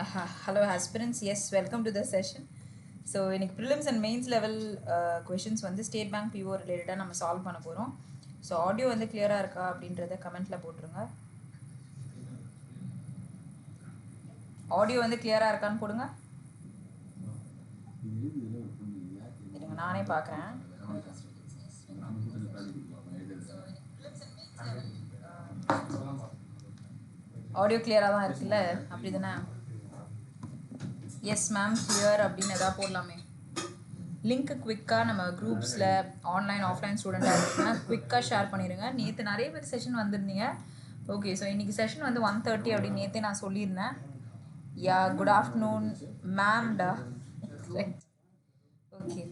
Hello aspirants, yes, welcome to the session. So இன்னைக்கு prelims and mains level questions வந்து State bank PO ரிலேட்டடாக நம்ம solve பண்ண போகிறோம். ஸோ ஆடியோ வந்து கிளியராக இருக்கா அப்படின்றத கமெண்ட்டில் போட்டுருங்க. ஆடியோ வந்து கிளியராக இருக்கான்னு போடுங்க. இருங்க நானே பார்க்குறேன். ஆடியோ கிளியராக தான் இருக்குல்ல, அப்படி தானே? எஸ் மேம் கிளியர் அப்படின்னு எதாவது போடலாமே. லிங்க்கு குவிக்காக நம்ம குரூப்ஸில் ஆன்லைன் ஆஃப்லைன் ஸ்டூடெண்ட்டாக இருக்குன்னா குவிக்காக ஷேர் பண்ணிடுங்க. நேற்று நிறைய பேர் செஷன் வந்திருந்தீங்க. ஓகே, ஸோ இன்றைக்கி செஷன் வந்து 1:30 அப்படின்னு நேற்றே நான் சொல்லியிருந்தேன். யா, குட் ஆஃப்டர்நூன் மேம்டா. ஓகே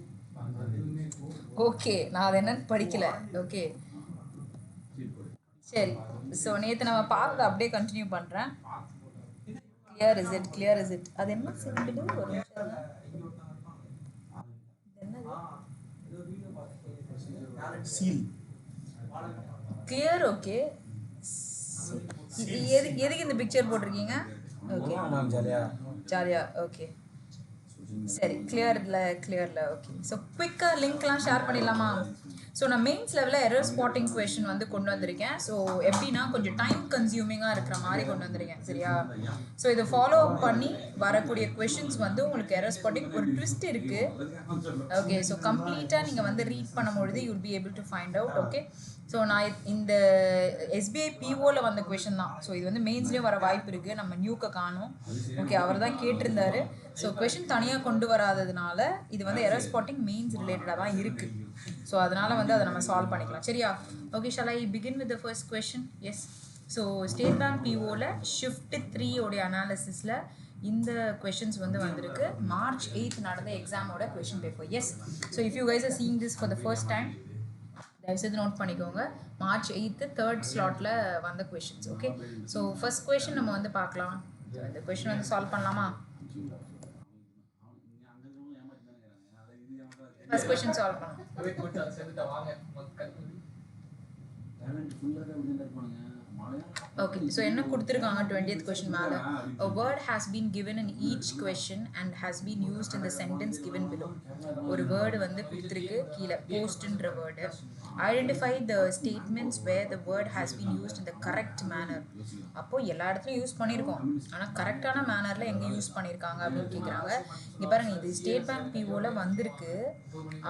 ஓகே, நான் அதை என்னன்னு படிக்கலை. ஓகே சரி, ஸோ நேற்று நம்ம பார்த்து அப்படியே கண்டினியூ பண்ணுறேன். Clear is it, clear is it. அது என்ன சிம்பிள், ஒரு நிமிஷம். Clear okay. எதுக்கு இந்த பிக்சர் போட்டிருக்கீங்க? ஓகே ஜாலியா. ஓகே சரி, கிளியரில் ஓகே. ஸோ குவிக்காக லிங்க்லாம் ஷேர் பண்ணிடலாமா? ஸோ நான் மெயின்ஸ் லெவலில் எரர் ஸ்பாட்டிங் கொஷின் வந்து கொண்டு வந்திருக்கேன். ஸோ எப்படின்னா கொஞ்சம் டைம் கன்சியூமிங்காக இருக்கிற மாதிரி கொண்டு வந்திருக்கேன், சரியா? ஸோ இதை ஃபாலோ அப் பண்ணி வரக்கூடிய கொஷின்ஸ் வந்து உங்களுக்கு எரர் ஸ்பாட்டிங் ஒரு ட்விஸ்ட் இருக்குது. ஓகே, ஸோ கம்ப்ளீட்டாக நீங்கள் வந்து ரீட் பண்ணும்பொழுது you'll be able to find out. Okay, so நான் இந்த SBI POவில் வந்த கொஷின் தான். ஸோ இது வந்து மெயின்ஸ்லேயும் வர வாய்ப்பு இருக்குது. நம்ம நியூக்கை காணும். ஓகே, அவர் தான் கேட்டிருந்தாரு. ஸோ கொஷின் தனியாக கொண்டு வராததுனால இது வந்து எரர் ஸ்பாட்டிங் மெயின்ஸ் ரிலேட்டடாக தான் இருக்குது. ஸோ அதனால் வந்து அதை நம்ம சால்வ் பண்ணிக்கலாம், சரியா? Okay, shall I begin with the first question? Yes. So State Bank POவில் ஷிஃப்ட் 3 உடைய அனாலிசிஸில் இந்த கொஷின்ஸ் வந்து வந்திருக்கு. March 8 நடந்த எக்ஸாமோட question paper. Yes. So if you guys are seeing this for the first time, தயவுசெய்து நோட் பண்ணிக்கோங்க. March 8 3rd ஸ்லாட்டில் வந்த questions. Okay, so first question நம்ம வந்து பார்க்கலாம். இந்த கொஷின் வந்து சால்வ் பண்ணலாமா? ஃபர்ஸ்ட் கொஷின் சால்வ் பண்ணலாம். ஓகே, ஸோ என்ன கொடுத்துருக்காங்க 20th கொஷின் மேலே? A word has been given in each question and has been used in the sentence given below. ஒரு வேர்டு வந்து கொடுத்துருக்கு கீழே, போஸ்ட்ன்ற word. Identify the statements where the word has been used in the correct manner. அப்போது எல்லா இடத்துலையும் use பண்ணியிருக்கோம், ஆனால் கரெக்டான மேனரில் எங்கே யூஸ் பண்ணியிருக்காங்க அப்படின்னு கேட்குறாங்க. இங்கே பாருங்கள், இது ஸ்டேட் பேங்க் POவில் வந்திருக்கு.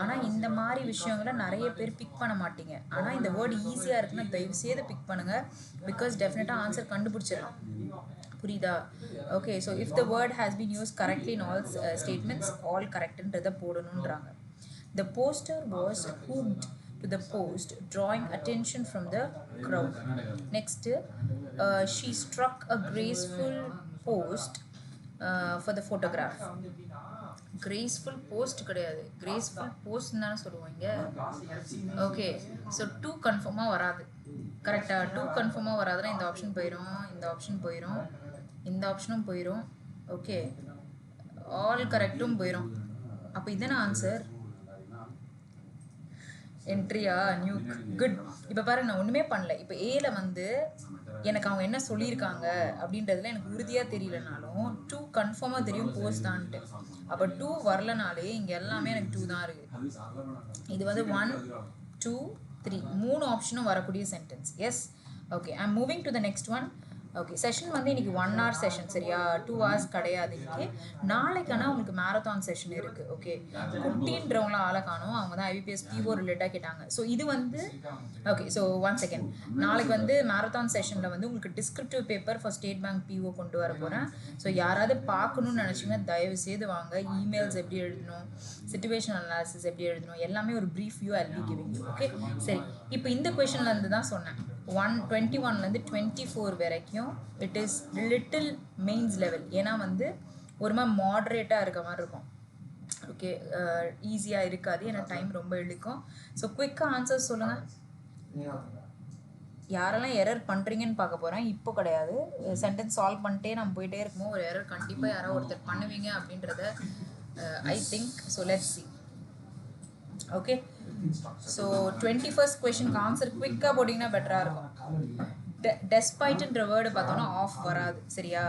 ஆனால் இந்த மாதிரி விஷயங்களை நிறைய பேர் பிக் பண்ண மாட்டீங்க. ஆனால் இந்த வேர்டு ஈஸியாக இருக்குன்னா தயவுசெய்து பிக் பண்ணுங்கள், பிகாஸ் டெஃபினட்டாக ஆன்சர் கண்டுபிடிச்சிடலாம். புரியுதா? Okay, so if the word has been use correctly in all statements, all கரெக்டுன்றதை போடணுன்றாங்க. The poster was hooked to the post, drawing attention from the crowd. Next, she struck a graceful post for the photograph. Graceful post கிடையாது, graceful post தானே சொல்லுவாங்க. Okay, so 2 கன்ஃபார்மாக வராது. கரெக்டாக 2 கன்ஃபார்மாக வராதுன்னா இந்த ஆப்ஷன் போயிடும், இந்த ஆப்ஷன் போயிடும், இந்த ஆப்ஷனும் போயிடும். ஓகே, ஆல் கரெக்டும் போயிடும். அப்போ இதுதானே ஆன்சர். என்ட்ரியா new good. இப்போ பாருங்க, நான் ஒன்றுமே பண்ணல. இப்போ ஏல வந்து எனக்கு அவங்க என்ன சொல்லியிருக்காங்க அப்படின்றதுல எனக்கு உறுதியாக தெரியலனாலும் 2 கன்ஃபார்மாக தெரியும் போஸ்ட் தான்ட்டு. அப்போ 2 வரலனாலே இங்கே எல்லாமே எனக்கு 2 தான் இருக்குது. இது வந்து 1 2 3 3 ஆப்ஷனும் வரக்கூடிய sentence. Yes. Okay, I am moving to the next one. Okay, session வந்து இன்றைக்கி 1 hour செஷன், சரியா? 2 hours கிடையாது இன்றைக்கி. நாளைக்கான உங்களுக்கு மேரத்தான் செஷன் இருக்குது. ஓகே, குட்டின்றவங்களாம் ஆளை காணும், அவங்க தான் IBPS PO ரிலேட்டாக கேட்டாங்க. ஸோ இது வந்து ஓகே, ஸோ 1 second, நாளைக்கு வந்து மேரத்தான் செஷனில் வந்து உங்களுக்கு descriptive paper for state bank PO கொண்டு வர போகிறேன். ஸோ யாராவது பார்க்கணுன்னு நினச்சிங்கன்னா தயவு செய்து வாங்க. இமெயில்ஸ் எப்படி எழுதணும், சிச்சுவேஷன் அனாலிசிஸ் எப்படி எழுதணும், எல்லாமே ஒரு brief view I'll be giving you. Okay, சரி. இப்போ இந்த கொஷின்லேருந்து தான் சொன்னேன், 21லேருந்து 24 வரைக்கும் it is little mains level. ஏன்னா வந்து ஒரு மாதிரி மாட்ரேட்டாக இருக்க மாதிரி இருக்கும். ஓகே, ஈஸியாக இருக்காது, ஏன்னா டைம் ரொம்ப இழுக்கும். ஸோ குயிக்காக ஆன்சர்ஸ் சொல்லுங்கள். யாரெல்லாம் எரர் பண்ணுறீங்கன்னு பார்க்க போகிறேன். இப்போ கிடையாது, சென்டென்ஸ் சால்வ் பண்ணிட்டே நம்ம போயிட்டே இருக்குமோ ஒரு எரர் கண்டிப்பாக யாரோ ஒருத்தர் பண்ணுவீங்க அப்படின்றத I think. So let's see. Okay, so 21st கொஷினுக்கு ஆன்சர் குவிக்காக போட்டிங்கன்னா பெட்டராக இருக்கும். டெஸ்பைட்ன்ற வேர்டு பார்த்தோன்னா ஆஃப் வராது சரியா.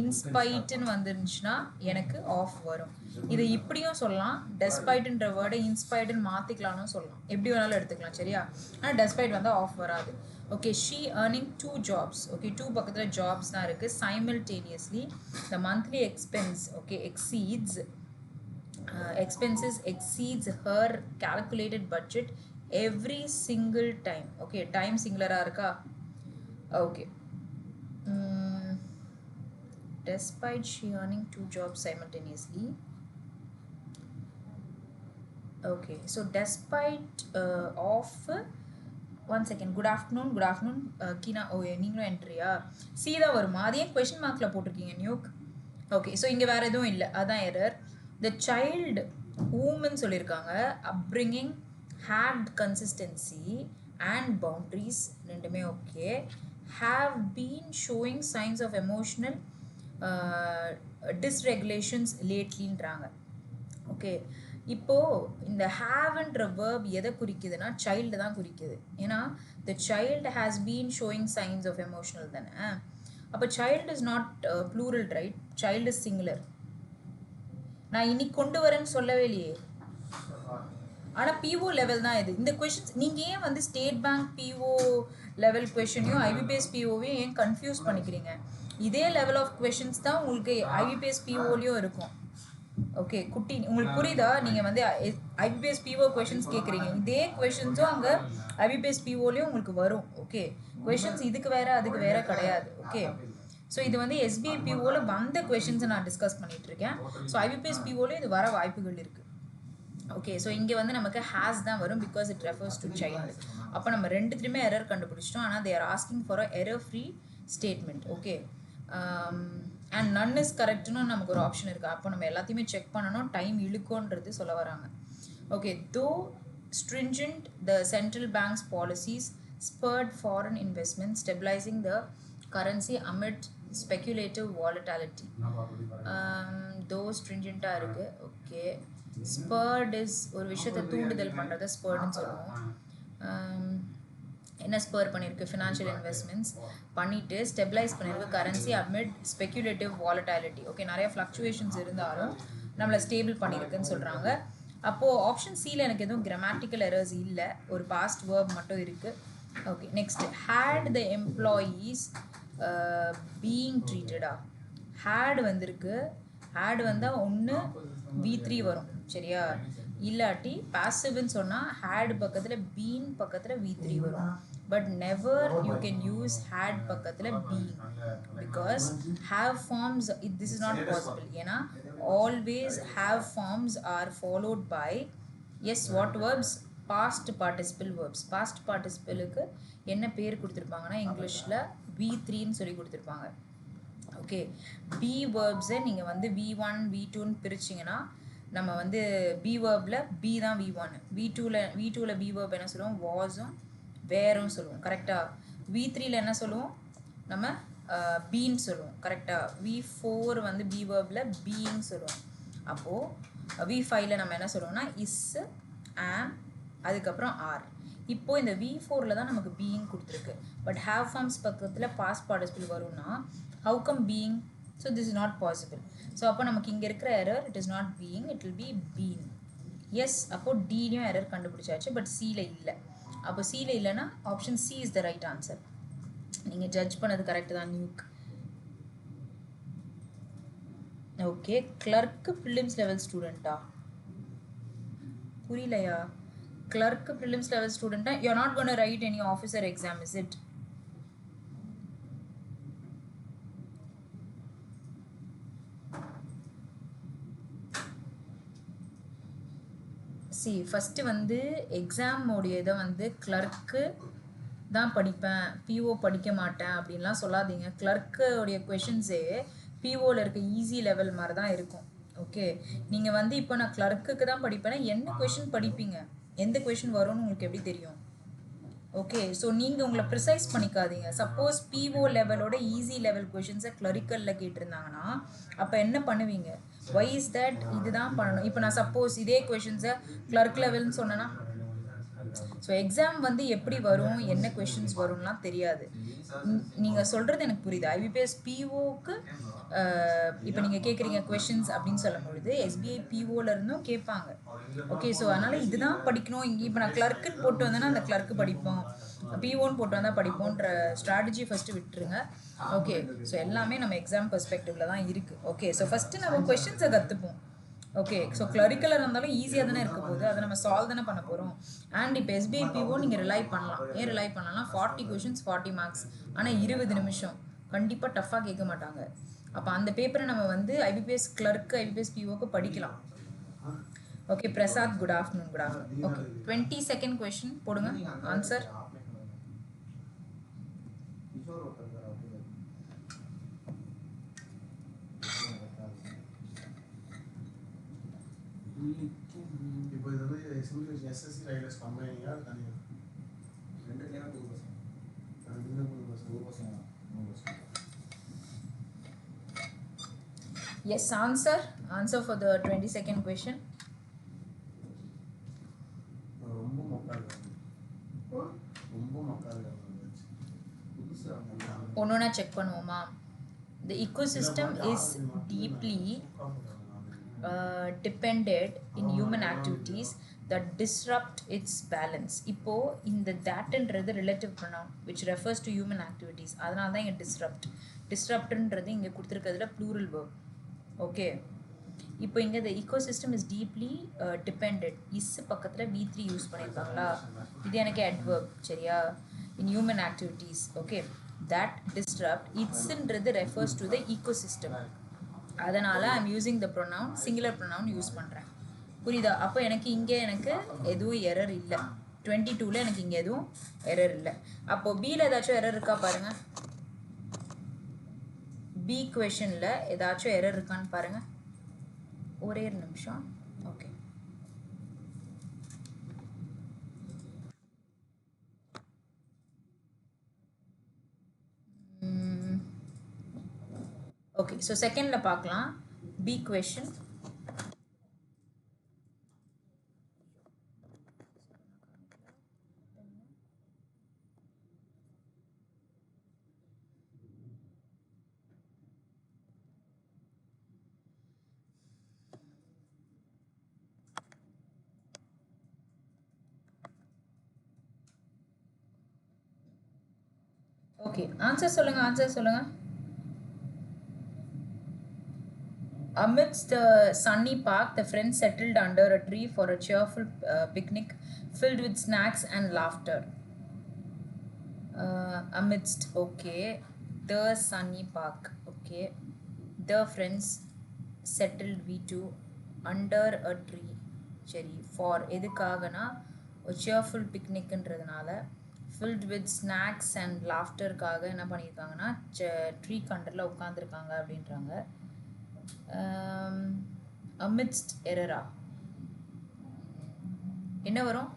இன்ஸ்பைட்னு வந்துருந்துச்சுன்னா எனக்கு ஆஃப் வரும். இது இப்படியும் சொல்லலாம், டெஸ்பைட்ன்ற வேர்டை இன்ஸ்பைட்னு மாற்றிக்கலாம்னு சொல்லலாம், எப்படி வேணாலும் எடுத்துக்கலாம் சரியா. ஆனால் டெஸ்பைட் வந்து ஆஃப் வராது. Okay, she earning 2 jobs. Okay, 2 பக்கத்தில் ஜாப்ஸ் தான் இருக்குது. simultaneously the monthly expense okay expenses exceeds her calculated budget every single time. Okay, time singular இருக்கா. Okay, despite she earning 2 jobs simultaneously. Okay, so despite of one second, good afternoon Kina. Oh நீங்களும் என்ட்ரியா C தான் வருமா, அதே question markல போட்டிருக்கீங்க nook. Okay, so இங்கே வேறு எதுவும் இல்லை, அதான் எரர். த சைல்டு whomன்னு சொல்லியிருக்காங்க, upbringing had consistency and boundaries ரெண்டுமே okay. have been showing signs of emotional dysregulations latelyன்றாங்க. ஓகே, இப்போது இந்த ஹாவ்ன்ற வேர்ப் எதை குறிக்குதுன்னா சைல்டு தான் குறிக்குது. ஏன்னா the child has been showing signs of emotional தானே. அப்போ child is not plural right, child is singular. நான் இன்னைக்கு கொண்டு வரேன்னு சொல்லவே இல்லையே, ஆனால் பிஓ லெவல் தான் இது. இந்த கொஷின்ஸ் நீங்கள் ஏன் வந்து ஸ்டேட் பேங்க் பிஓ லெவல் கொஷனையும் ஐபிபிஎஸ் பிஓவையும் ஏன் கன்ஃபியூஸ் பண்ணிக்கிறீங்க? இதே லெவல் ஆஃப் கொஷின்ஸ் தான் உங்களுக்கு ஐபிபிஎஸ் பிஓலையும் இருக்கும். ஓகே குட்டி, உங்களுக்கு புரியுதா? நீங்கள் வந்து ஐபிபிஎஸ் பிஓ கொஷின்ஸ் கேட்குறீங்க, இதே கொஷின்ஸும் அங்கே ஐபிபிஎஸ் பிஓலையும் உங்களுக்கு வரும். ஓகே, கொஷின்ஸ் இதுக்கு வேறு அதுக்கு வேறு கிடையாது. ஓகே, ஸோ இது வந்து எஸ்பிஐ பிஓவில் வந்த கொஷின்ஸை நான் டிஸ்கஸ் பண்ணிகிட்ருக்கேன். ஸோ ஐபிபிஎஸ் பிஓலையும் இது வர வாய்ப்புகள் இருக்குது. ஓகே, ஸோ இங்கே வந்து நமக்கு ஹேஸ் தான் வரும், because it refers to child. அப்போ நம்ம ரெண்டுத்துலையுமே எரர் கண்டுபிடிச்சிட்டோம், ஆனால் they are asking for a error free statement. Okay, and none is கரெக்ட்னு நமக்கு ஒரு ஆப்ஷன் இருக்குது. அப்போ நம்ம எல்லாத்தையுமே செக் பண்ணணும், டைம் இழுக்குன்றது சொல்ல வராங்க. ஓகே, தோ stringent the central bank's policies spurred foreign investment, stabilizing the currency amid speculative volatility. Though stringent இருக்கு. ஓகே, spurred is ஒரு விஷயத்தை தூண்டுதல் பண்ணுறது spurredன்னு சொல்லுவோம். என்ன ஸ்பர் பண்ணியிருக்கு? ஃபினான்ஷியல் இன்வெஸ்ட்மெண்ட்ஸ் பண்ணிவிட்டு ஸ்டெபிளைஸ் பண்ணியிருக்கு currency AMET speculative volatility. Okay, நிறைய ஃப்ளக்சுவேஷன்ஸ் இருந்தாலும் நம்மளை ஸ்டேபிள் பண்ணியிருக்குன்னு சொல்கிறாங்க. அப்போது ஆப்ஷன் சியில் எனக்கு எதுவும் கிராமட்டிக்கல் எரர்ஸ் இல்லை, ஒரு பாஸ்ட் வேர்ப் மட்டும் இருக்குது. Okay, next, had the employees being ட்ரீட்டடா. ஹேட் வந்திருக்கு, ஹேட் வந்தால் ஒன்று V3 வரும் சரியா, இல்லாட்டி பாசிவ்னு சொன்னால் ஹேட் பக்கத்தில் பீன் பக்கத்தில் V3 வரும். But never you can use had பக்கத்தில் being, because have forms this is not possible. ஏன்னா always have forms are followed by S what verbs, past participle verbs. Past பார்ட்டிசிபிளுக்கு என்ன பேர் கொடுத்துருப்பாங்கன்னா இங்கிலீஷில் V3ன்னு சொல்லி கொடுத்துருப்பாங்க. ஓகே, பி வேர்ப்ஸை நீங்கள் வந்து V1 V2ன்னு பிரிச்சிங்கன்னா நம்ம வந்து பி வேர்பில் பி தான் V1, V2வில் பி வேர்ப் என்ன சொல்லுவோம்? வாஸும் வேறும் சொல்லுவோம் கரெக்டாக. V3யில் என்ன சொல்லுவோம்? நம்ம பீன்னு சொல்லுவோம் கரெக்டாக. V4 வந்து பி வேர்பில் பீன்னு சொல்லுவோம். அப்போது V5யில் நம்ம என்ன சொல்லுவோம்னா இஸ், ஆம், அதுக்கப்புறம் ஆர். இப்போது இந்த V4ல் தான் நமக்கு பீயிங் கொடுத்துருக்கு. பட் ஹேவ் ஃபார்ம்ஸ் பக்கத்தில் பாஸ்ட் பார்ட்டிசிபிள் வரும்னா how come being? So this is not possible. So அப்போ நமக்கு இங்கே இருக்கிற error it is not being, it will be been. Yes, அப்போது டிலையும் எரர் கண்டுபிடிச்சாச்சு, பட் சியில் இல்லை. அப்போ சியில் இல்லைன்னா option C is the right answer. நீங்கள் ஜட்ஜ் பண்ணது கரெக்டு தான் நியூக். ஓகே, கிளர்க்கு ப்ரிலிம்ஸ் லெவல் ஸ்டூடெண்ட்டா? புரியலையா? கிளர்க்கு ப்ரிலிம்ஸ் லெவல் ஸ்டூடெண்ட்டா? You are not gone to write any officer exam, is it? C, first வந்து எக்ஸாமோடைய இதை வந்து கிளர்க்கு தான் படிப்பேன், பிஓ படிக்க மாட்டேன் அப்படின்லாம் சொல்லாதீங்க. கிளர்க்குடைய கொஷின்ஸே பிஓவில் இருக்க ஈஸி லெவல் மாதிரி தான் இருக்கும். ஓகே, நீங்கள் வந்து இப்போ நான் கிளர்க்குக்கு தான் படிப்பேன்னா என்ன கொஷின் படிப்பீங்க? எந்த கொஷின் வரும்னு உங்களுக்கு எப்படி தெரியும்? ஓகே, ஸோ நீங்கள் உங்களை ப்ரிசைஸ் பண்ணிக்காதீங்க. சப்போஸ் பிஓ லெவலோட ஈஸி லெவல் கொஷின்ஸை கிளரிக்கலில் கேட்டிருந்தாங்கன்னா அப்போ என்ன பண்ணுவீங்க? Why is that? இதுதான் பண்ணணும். இப்போ நான் சப்போஸ் இதே கொஷின்ஸை கிளர்க் லெவல்னு சொன்னேன்னா ஸோ எக்ஸாம் வந்து எப்படி வரும் என்ன கொஷின்ஸ் வரும்லாம் தெரியாது. நீங்கள் சொல்கிறது எனக்கு புரியுது. ஐபிபிஎஸ் பிஓக்கு இப்போ நீங்கள் கேட்குறீங்க கொஷின்ஸ் அப்படின்னு சொல்லும் பொழுது எஸ்பிஐ பிஓலேருந்தும் கேட்பாங்க. ஓகே, ஸோ அதனால் இதுதான் படிக்கணும். இங்கே இப்போ நான் கிளர்க்குன்னு போட்டு வந்தேன்னா அந்த கிளர்க்கு படிப்போம், பிஓன்னு போட்டு வந்தால் படிப்போன்ற ஸ்ட்ராட்டஜி ஃபஸ்ட்டு விட்டுருங்க. ஓகே, ஸோ எல்லாமே நம்ம எக்ஸாம் பெர்ஸ்பெக்டிவில் தான் இருக்குது. ஓகே, ஸோ ஃபஸ்ட்டு நம்ம கொஷின்ஸை கற்றுப்போம். ஓகே, ஸோ கிளரிக்கலாக இருந்தாலும் ஈஸியாக தானே இருக்க போகுது, அதை நம்ம சால்வ் தானே பண்ண போகிறோம். அண்ட் இப்போ எஸ்பிஐ பிஓ நீங்கள் ரிலை பண்ணலாம். ஏன் ரிலை பண்ணலாம்? 40 கொஷின்ஸ் 40 மார்க்ஸ், ஆனால் 20 நிமிஷம். கண்டிப்பாக டஃப்பாக கேட்க மாட்டாங்க. அப்போ அந்த பேப்பரை நம்ம வந்து ஐபிபிஎஸ் கிளர்க்கு ஐபிபிஎஸ் பிஓக்கு படிக்கலாம். Okay, Prasad good afternoon. Good afternoon. Okay, 22nd question போடுங்க ஆன்சர். இப்போ இது வந்து எஸ்எஸ்சி ரயில்வேஸ் கம்பெனியா தனியாக ரெண்டுலேயும் 2%. Yes, answer for the 22nd question. ரொம்ப மொக்கால் ஒன்னொன்னா செக் பண்ணுவோமா? The ecosystem is deeply dependent in human activities that disrupt its balance. இப்போ இந்த thatன்றது relative pronoun which refers to human activities. அதனால தான் இங்கே disruptன்றது இங்கே கொடுத்துருக்கிறதுல plural verb. ஓகே, இப்போ இங்கே the ecosystem is deeply dependent. Is பக்கத்தில் V3 யூஸ் பண்ணியிருக்காங்களா? இது எனக்கு adverb, சரியா? in human activities. Okay, that disrupt itsன்றது refers to the ecosystem. அதனால் I'm using the pronoun singular pronoun use பண்ணுறேன். புரியுதா? அப்போ எனக்கு இங்கே எதுவும் எரர் இல்லை. 22ல் எனக்கு இங்கே எதுவும் எரர் இல்லை. அப்போது பியில் ஏதாச்சும் எரர் இருக்கா பாருங்கள். பி கொஷனில் ஏதாச்சும் எரர் இருக்கான்னு பாருங்கள். ஒரே ஒரு நிமிஷம். ஓகே, ஓகே, ஸோ செகண்டில் பார்க்கலாம். B question. ஓகே, ஆன்சர் சொல்லுங்கள். Amidst the sunny park, the friends settled under a tree for a cheerful picnic filled with snacks and laughter. Amidst, okay. The sunny park, okay. The friends settled V2 under a tree. சரி, for எதுக்காகனா ஒரு cheerful picnicன்றதுனால filled with snacks and laughterக்காக என்ன பண்ணியிருக்காங்கன்னா tree கண்டரில் உட்காந்துருக்காங்க அப்படின்றாங்க. amidst error என்ன வரும்?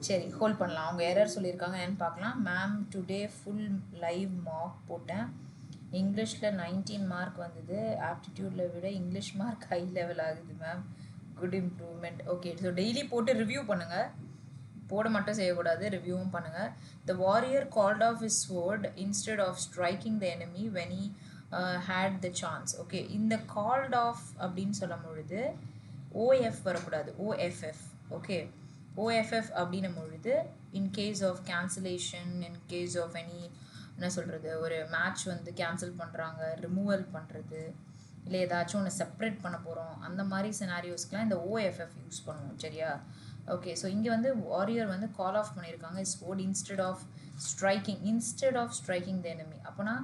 சரி, ஹோல்ட் பண்ணலாம். அவங்க எரர் சொல்லியிருக்காங்க என்னன்னு பார்க்கலாம். Ma'am today full live mark போட்டேன். இங்கிலீஷில் 19 மார்க் வந்தது. ஆப்டிடியூடில் விட இங்கிலீஷ் மார்க் ஹை லெவல் ஆகுது ma'am. Good improvement. Okay, so daily போட்டு ரிவ்யூ பண்ணுங்கள். போட மட்டும் செய்யக்கூடாது, ரிவ்யூவும் பண்ணுங்கள். The warrior called off his sword instead of striking the enemy when he had the chance. Okay, இந்த கால்ட் ஆஃப் அப்படின்னு சொல்லும் பொழுது ஓஎஃப் வரக்கூடாது, ஓஎஃப்எஃப். ஓகே, ஓஎஃப்எஃப் அப்படின்னும் பொழுது in case of cancellation, in case of any என்ன சொல்கிறது, ஒரு மேட்ச் வந்து கேன்சல் பண்ணுறாங்க, ரிமூவல் பண்ணுறது, இல்லை ஏதாச்சும் ஒன்று செப்ரேட் பண்ண போகிறோம், அந்த மாதிரி சினாரியோஸ்க்கெலாம் இந்த ஓஎஃப்எஃப் யூஸ் பண்ணுவோம். சரியா? ஓகே, ஸோ இங்கே வந்து வாரியர் வந்து கால் ஆஃப் பண்ணியிருக்காங்க இஸ் ஓட் instead of striking the enemy. அப்போனா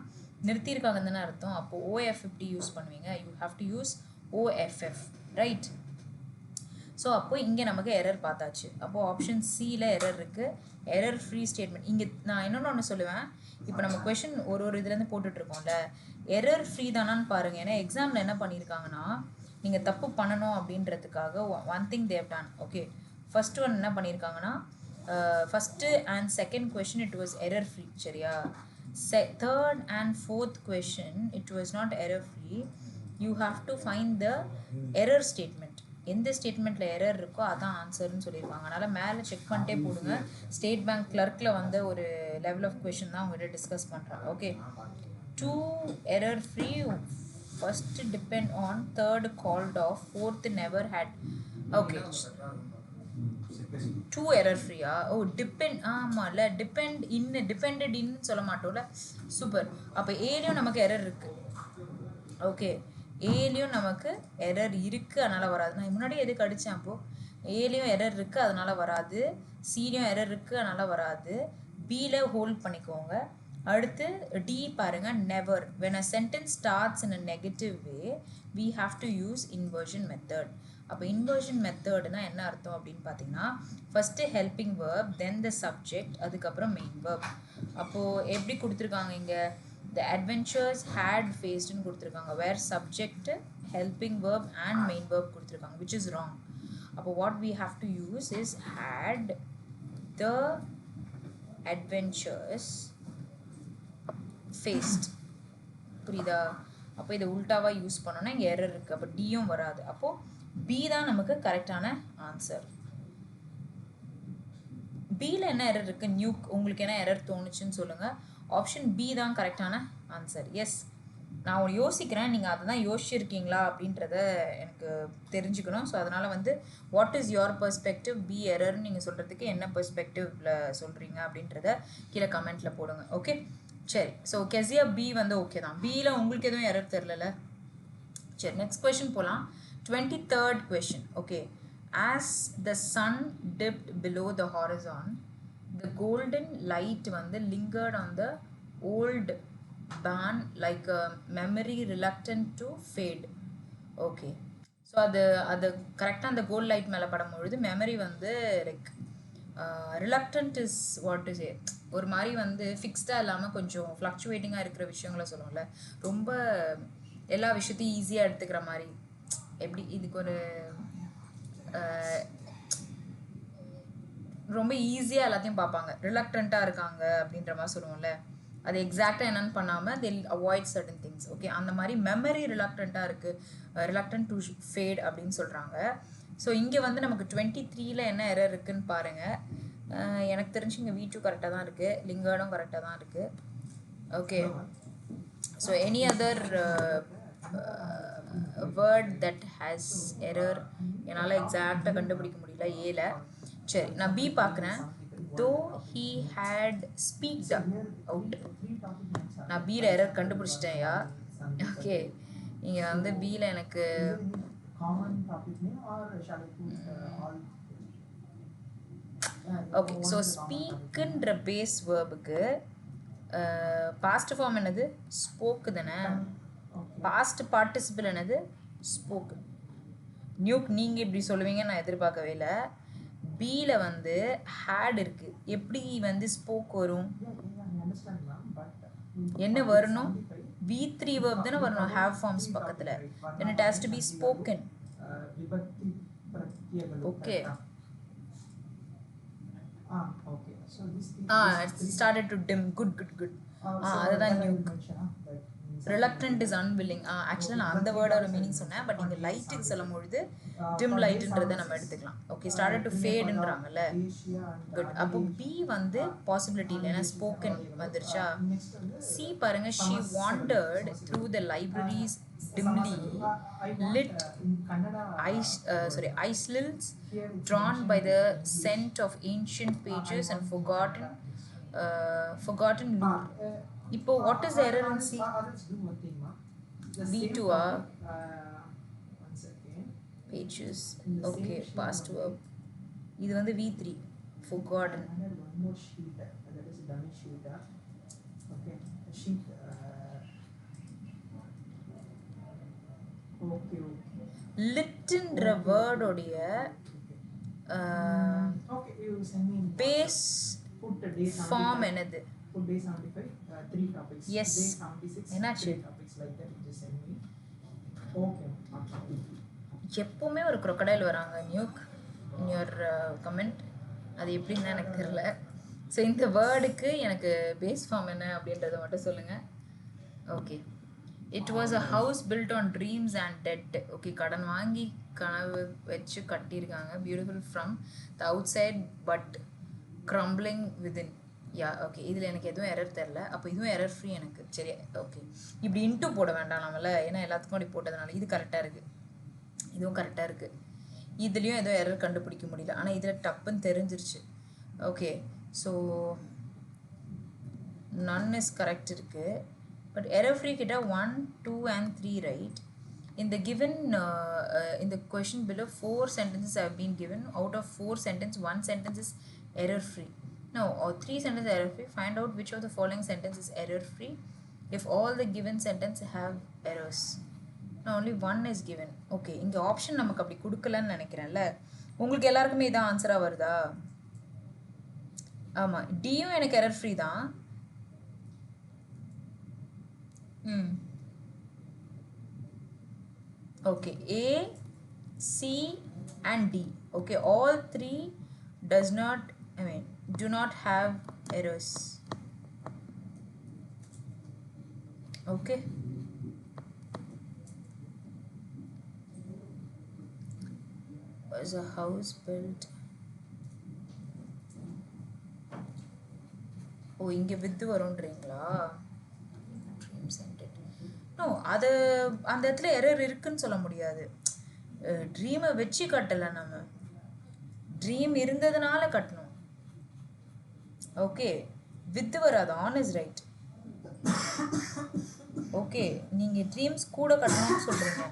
நிறுத்தியிருக்காங்கன்னு தானே அர்த்தம். அப்போது ஓஎஃப் எப்படி யூஸ் பண்ணுவீங்க? You have to use O F F, right? So அப்போ இங்கே நமக்கு எரர் பார்த்தாச்சு. அப்போது ஆப்ஷன் சியில் எரர் இருக்குது. Error free statement. இங்கே நான் இன்னொன்று சொல்லுவேன். இப்போ நம்ம கொஷின் ஒரு இதுலேருந்து போட்டுட்ருக்கோம்ல, எரர் ஃப்ரீ தானான்னு பாருங்கள். ஏன்னா எக்ஸாமில் என்ன பண்ணியிருக்காங்கன்னா, நீங்கள் தப்பு பண்ணணும் அப்படின்றதுக்காக one thing they've done. Okay, first one என்ன பண்ணியிருக்காங்கன்னா, first and second question it was error free. சரியா? Third and fourth question it was not error free. you have to find the error statement. எந்த ஸ்டேட்மெண்ட்டில் error இருக்கோ அதான் ஆன்சர்னு சொல்லியிருக்காங்க. அதனால் மேலே check பண்ணிட்டே போடுங்க. ஸ்டேட் பேங்க் கிளர்க்கில் வந்து ஒரு லெவல் ஆஃப் கொஷின் தான் உங்கள்கிட்ட டிஸ்கஸ் பண்ணுறேன். Okay, 2 error free, first depend on, third called off, fourth never had. Okay, 2 error free depend ஆமாம்ல, depended in சொல்ல மாட்டோம்ல. சூப்பர். அப்போ ஏலையும் நமக்கு எரர் இருக்குது. ஓகே, ஏலையும் நமக்கு எரர் இருக்குது, அதனால் வராது. நான் முன்னாடி எதுக்கு அடித்தேன்? அப்போது ஏலையும் எரர் இருக்குது அதனால் வராது, சிலையும் எரர் இருக்குது அதனால் வராது, பியில் ஹோல்ட் பண்ணிக்கோங்க. அடுத்து டி பாருங்கள், never. when a sentence starts in a negative way we have to use inversion method. அப்போ இன்வர்ஷன் மெத்தட்னா என்ன அர்த்தம் அப்படின்னு பார்த்தீங்கன்னா, first helping verb, then the subject, அதுக்கப்புறம் மெயின் வேர்ப். அப்போது எப்படி கொடுத்துருக்காங்க இங்கே? The adventures had faced ன்னு கொடுத்துருக்காங்க, where subject, helping verb and main verb கொடுத்துருக்காங்க, which is wrong. அப்போ what we have to use is had the adventures faced. புரியுதா? அப்போ இதை உல்டாவாக யூஸ் பண்ணோன்னா இங்கே எரர் இருக்குது, அப்போ டியும் வராது. அப்போது பி தான் நமக்கு கரெக்டான ஆன்சர். பியில் என்ன எரர் இருக்குது? நியூக். உங்களுக்கு என்ன எரர் தோணுச்சுன்னு சொல்லுங்கள். ஆப்ஷன் பி தான் கரெக்டான ஆன்சர். எஸ், நான் யோசிக்கிறேன், நீங்கள் அதை தான் யோசிச்சிருக்கீங்களா அப்படின்றத எனக்கு தெரிஞ்சுக்கணும். ஸோ அதனால் வந்து what is your perspective? B எரர்னு நீங்கள் சொல்கிறதுக்கு என்ன பெர்ஸ்பெக்டிவில் சொல்கிறீங்க அப்படின்றத கீழே கமெண்ட்டில் போடுங்க. ஓகே, சரி. ஸோ கெசியா பி வந்து ஓகே தான். பியில் உங்களுக்கு எதுவும் எரர் தெரிலல? சரி, நெக்ஸ்ட் கொஷின் போகலாம். 23rd question. Okay, as the sun dipped below the horizon, the golden light வந்து lingered on the old barn like a memory reluctant to fade. Okay, so அது கரெக்டாக அந்த கோல்ட் லைட் மேலே படும்பொழுது memory வந்து like reluctant is what to say, ஒரு மாதிரி வந்து ஃபிக்ஸ்டாக இல்லாமல் கொஞ்சம் ஃப்ளக்சுவேட்டிங்காக இருக்கிற விஷயங்களை சொல்லுவோம்ல, ரொம்ப எல்லா விஷயத்தையும் ஈஸியாக எடுத்துக்கிற மாதிரி. எப்படி இதுக்கு ஒரு ரொம்ப ஈஸியாக எல்லாத்தையும் பார்ப்பாங்க, ரிலக்டண்ட்டாக இருக்காங்க அப்படின்ற மாதிரி சொல்லுவோம்ல, அது எக்ஸாக்டாக என்னென்னு பண்ணாமல் they avoid certain things. Okay, அந்த மாதிரி மெமரி ரிலக்டண்ட்டாக இருக்குது, ரிலக்டன்ட் டு ஃபேட் அப்படின்னு சொல்கிறாங்க. ஸோ இங்கே வந்து நமக்கு 23ல் என்ன எரர் இருக்குதுன்னு பாருங்கள். எனக்கு தெரிஞ்சு இங்கே V2 கரெக்டாக தான் இருக்குது, லிங்கர்டும் கரெக்டாக தான் இருக்குது. Okay, so any other word that has error என்னால் எக்ஸாக்டாக கண்டுபிடிக்க முடியல ஏல. சரி, நான் பி பார்க்குறேன். though he had speaked out, நான் பியில் எரர் கண்டுபிடிச்சிட்டேன்யா. ஓகே, இங்கே வந்து பியில் எனக்கு ஓகே. ஸோ ஸ்பீக்குன்ற பேஸ் வேர்புக்கு பாஸ்ட் ஃபார்ம் என்னது? ஸ்போக்கு தானே. பாஸ்ட் பார்ட்டிசிபிள் என்னது? ஸ்போக்கு. நியூக் நீங்கள் இப்படி சொல்லுவீங்க நான் எதிர்பார்க்கவே இல்லை. பியில் வந்து ஹேட் இருக்குது, எப்படி வந்து ஸ்போக் வரும்? என்ன வரணும்? V3 verb தானே வரணும் have forms பக்கத்தில். then it has to be spoken. okay, it started to dim. good அதுதான் நியூக். reluctant is unwilling. ஆக்சுவலாக நான் அந்த வேர்டோட மீனிங் சொன்னேன், பட் இங்கே லைட்டுக்கு சொல்லும் பொழுது டிம் லைட்டுன்றதை நம்ம எடுத்துக்கலாம். ஓகே, ஸ்டார்டட் டு ஃபேடுன்றாங்கல்ல. குட். அப்போ பி வந்து பாசிபிலிட்டி இல்லை, ஏன்னா ஸ்போக்கன் வந்துருச்சா. சி பாருங்க, she wandered through the libraries dimly lit islets drawn by the scent of ancient pages and forgotten lore. இப்போ what is the error in C? V2 pages. Okay, past verb. இது வந்து V3 forgotten. லிட்ன்ற வேர்டோடைய base form என்னது? S, என்னாச்சு? எப்பவுமே ஒரு crocodile வராங்க nook in your comment, அது எப்படின்னு எனக்கு தெரியல. ஸோ இந்த வேர்டுக்கு எனக்கு பேஸ் ஃபார்ம் என்ன அப்படின்றத மட்டும் சொல்லுங்கள். Okay, It was a house built on dreams and debt. Okay, கடன் வாங்கி கனவு வச்சு கட்டியிருக்காங்க. Beautiful from the outside but crumbling within. Yeah, okay. இதில் எனக்கு எதுவும் எரர் தெரில. அப்போ இதுவும் எரர் ஃப்ரீ எனக்கு. சரி, ஓகே. இப்படி இன்ட்டு போட வேண்டாம் நம்மள, ஏன்னா எல்லாத்துக்கும் அப்படி போட்டதுனால இது கரெக்டாக இருக்குது, இதுவும் கரெக்டாக இருக்குது. இதுலேயும் ஏதோ எரர் கண்டுபிடிக்க முடியல, ஆனால் இதில் டப்புன்னு தெரிஞ்சிருச்சு. Okay, so none is correct இருக்குது. But error free kita 1, 2 and 3, right? In the given in the question below, 4 sentences have been given. Out of 4 sentences, 1 sentence is error free. Now, or 3 sentences error free. Find out which of the following sentences is error free if all the given sentences have errors. Now only 1 is given. Okay, inga option namakku appadi kudukalanu nenikirenla. உங்களுக்கு எல்லாருக்குமே இதான் ஆன்சரா வருதா? ஆமா, D யும் எனக்கு error free தான். Okay, A, C and D. Okay, all 3 do not have errors. Okay, was a house built. Oh, inge vidhu varundringla. No, அது அந்த இடத்துல எரர் இருக்குன்னு சொல்ல முடியாது. ட்ரீமை வச்சு கட்டலை, நம்ம ட்ரீம் இருந்ததுனால கட்டணும். ஓகே, வித்து வராது, ஆன் இஸ் ரைட். ஓகே, நீங்கள் ட்ரீம்ஸ் கூட கட்டணும்னு சொல்கிறீங்க,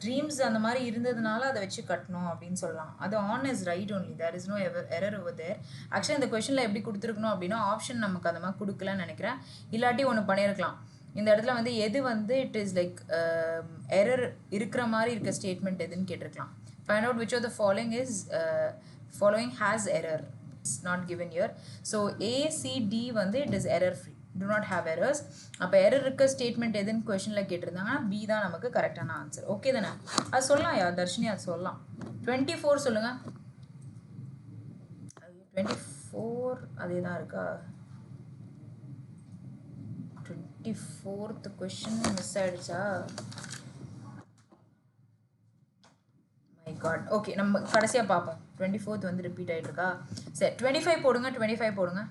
ட்ரீம்ஸ் அந்த மாதிரி இருந்ததுனால அதை வச்சு கட்டணும் அப்படின்னு சொல்லலாம். அது on is right only, there is no error over there. ஆக்சுவலாக இந்த கொஷனில் எப்படி கொடுத்துருக்கணும் அப்படின்னா ஆப்ஷன் நமக்கு அந்த மாதிரி கொடுக்கலன்னு நினைக்கிறேன். இல்லாட்டி ஒன்று பண்ணியிருக்கலாம், இந்த இடத்துல வந்து எது வந்து இட் இஸ் லைக் எரர் இருக்கிற மாதிரி இருக்க ஸ்டேட்மெண்ட் எதுன்னு கேட்டிருக்கலாம். Find out which of the following has error, it's not given here. So ACD வந்து it is error free, do not have errors. அப்போ எரர் இருக்க ஸ்டேட்மெண்ட் எதுன்னு கொஷனில் கேட்டிருந்தாங்கன்னா B தான் நமக்கு கரெக்டான ஆன்சர். ஓகே தானே? அது சொல்லலாம் யா தர்ஷினி, அது சொல்லலாம். 24 சொல்லுங்கள். 24 அதே தான் இருக்கா? 24th question மிஸ் ஆயிடுச்சா? My God. ஓகே, நம்ம கடைசியாக பார்ப்போம். 24th வந்து ரிப்பீட் ஆகிட்டு இருக்கா? சரி, 25 போடுங்க. 25 போடுங்க.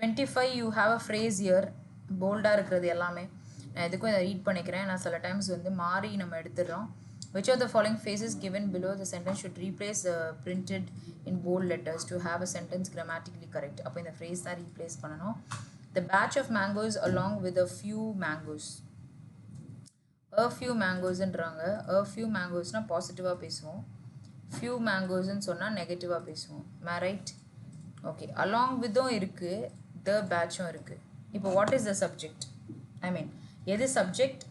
25 you have a phrase year. போல்டாக இருக்கிறது எல்லாமே நான் எதுக்கும் இதை ரீட் பண்ணிக்கிறேன். நான் சில டைம்ஸ் வந்து மாறி நம்ம எடுத்துடுறோம். Which of the following phrases given below the sentence should replace printed in bold letters to have a sentence grammatically correct? அப்போ இந்த phrase தான் ரீப்ளேஸ் பண்ணணும். The batch of mangoes along with a few mangoes. A few mangoes ன்றாங்க. A few mangoesனா பாசிட்டிவாக பேசுவோம், few mangoesன்னு சொன்னால் நெகட்டிவாக பேசுவோம். Right? Okay, along withம் இருக்குது, the batchம் இருக்குது. இப்போ what is the subject? எது subject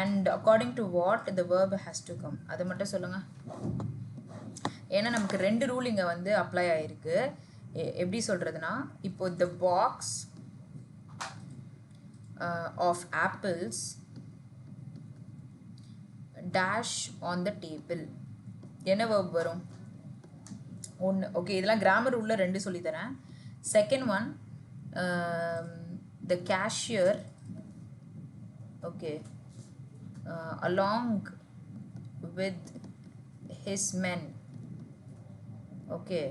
and according to what the verb has to come, அதை மட்டும் சொல்லுங்கள். ஏன்னா நமக்கு 2 ரூல் இங்கே வந்து அப்ளை ஆகிருக்கு. எப்படி சொல்கிறதுனா, இப்போ the box of apples dash on the table, என்ன verb வரும்? ஒன்று. ஓகே, இதெல்லாம் கிராமர் உள்ள 2 சொல்லித்தரேன். Second one, the cashier, okay, along with his men, okay,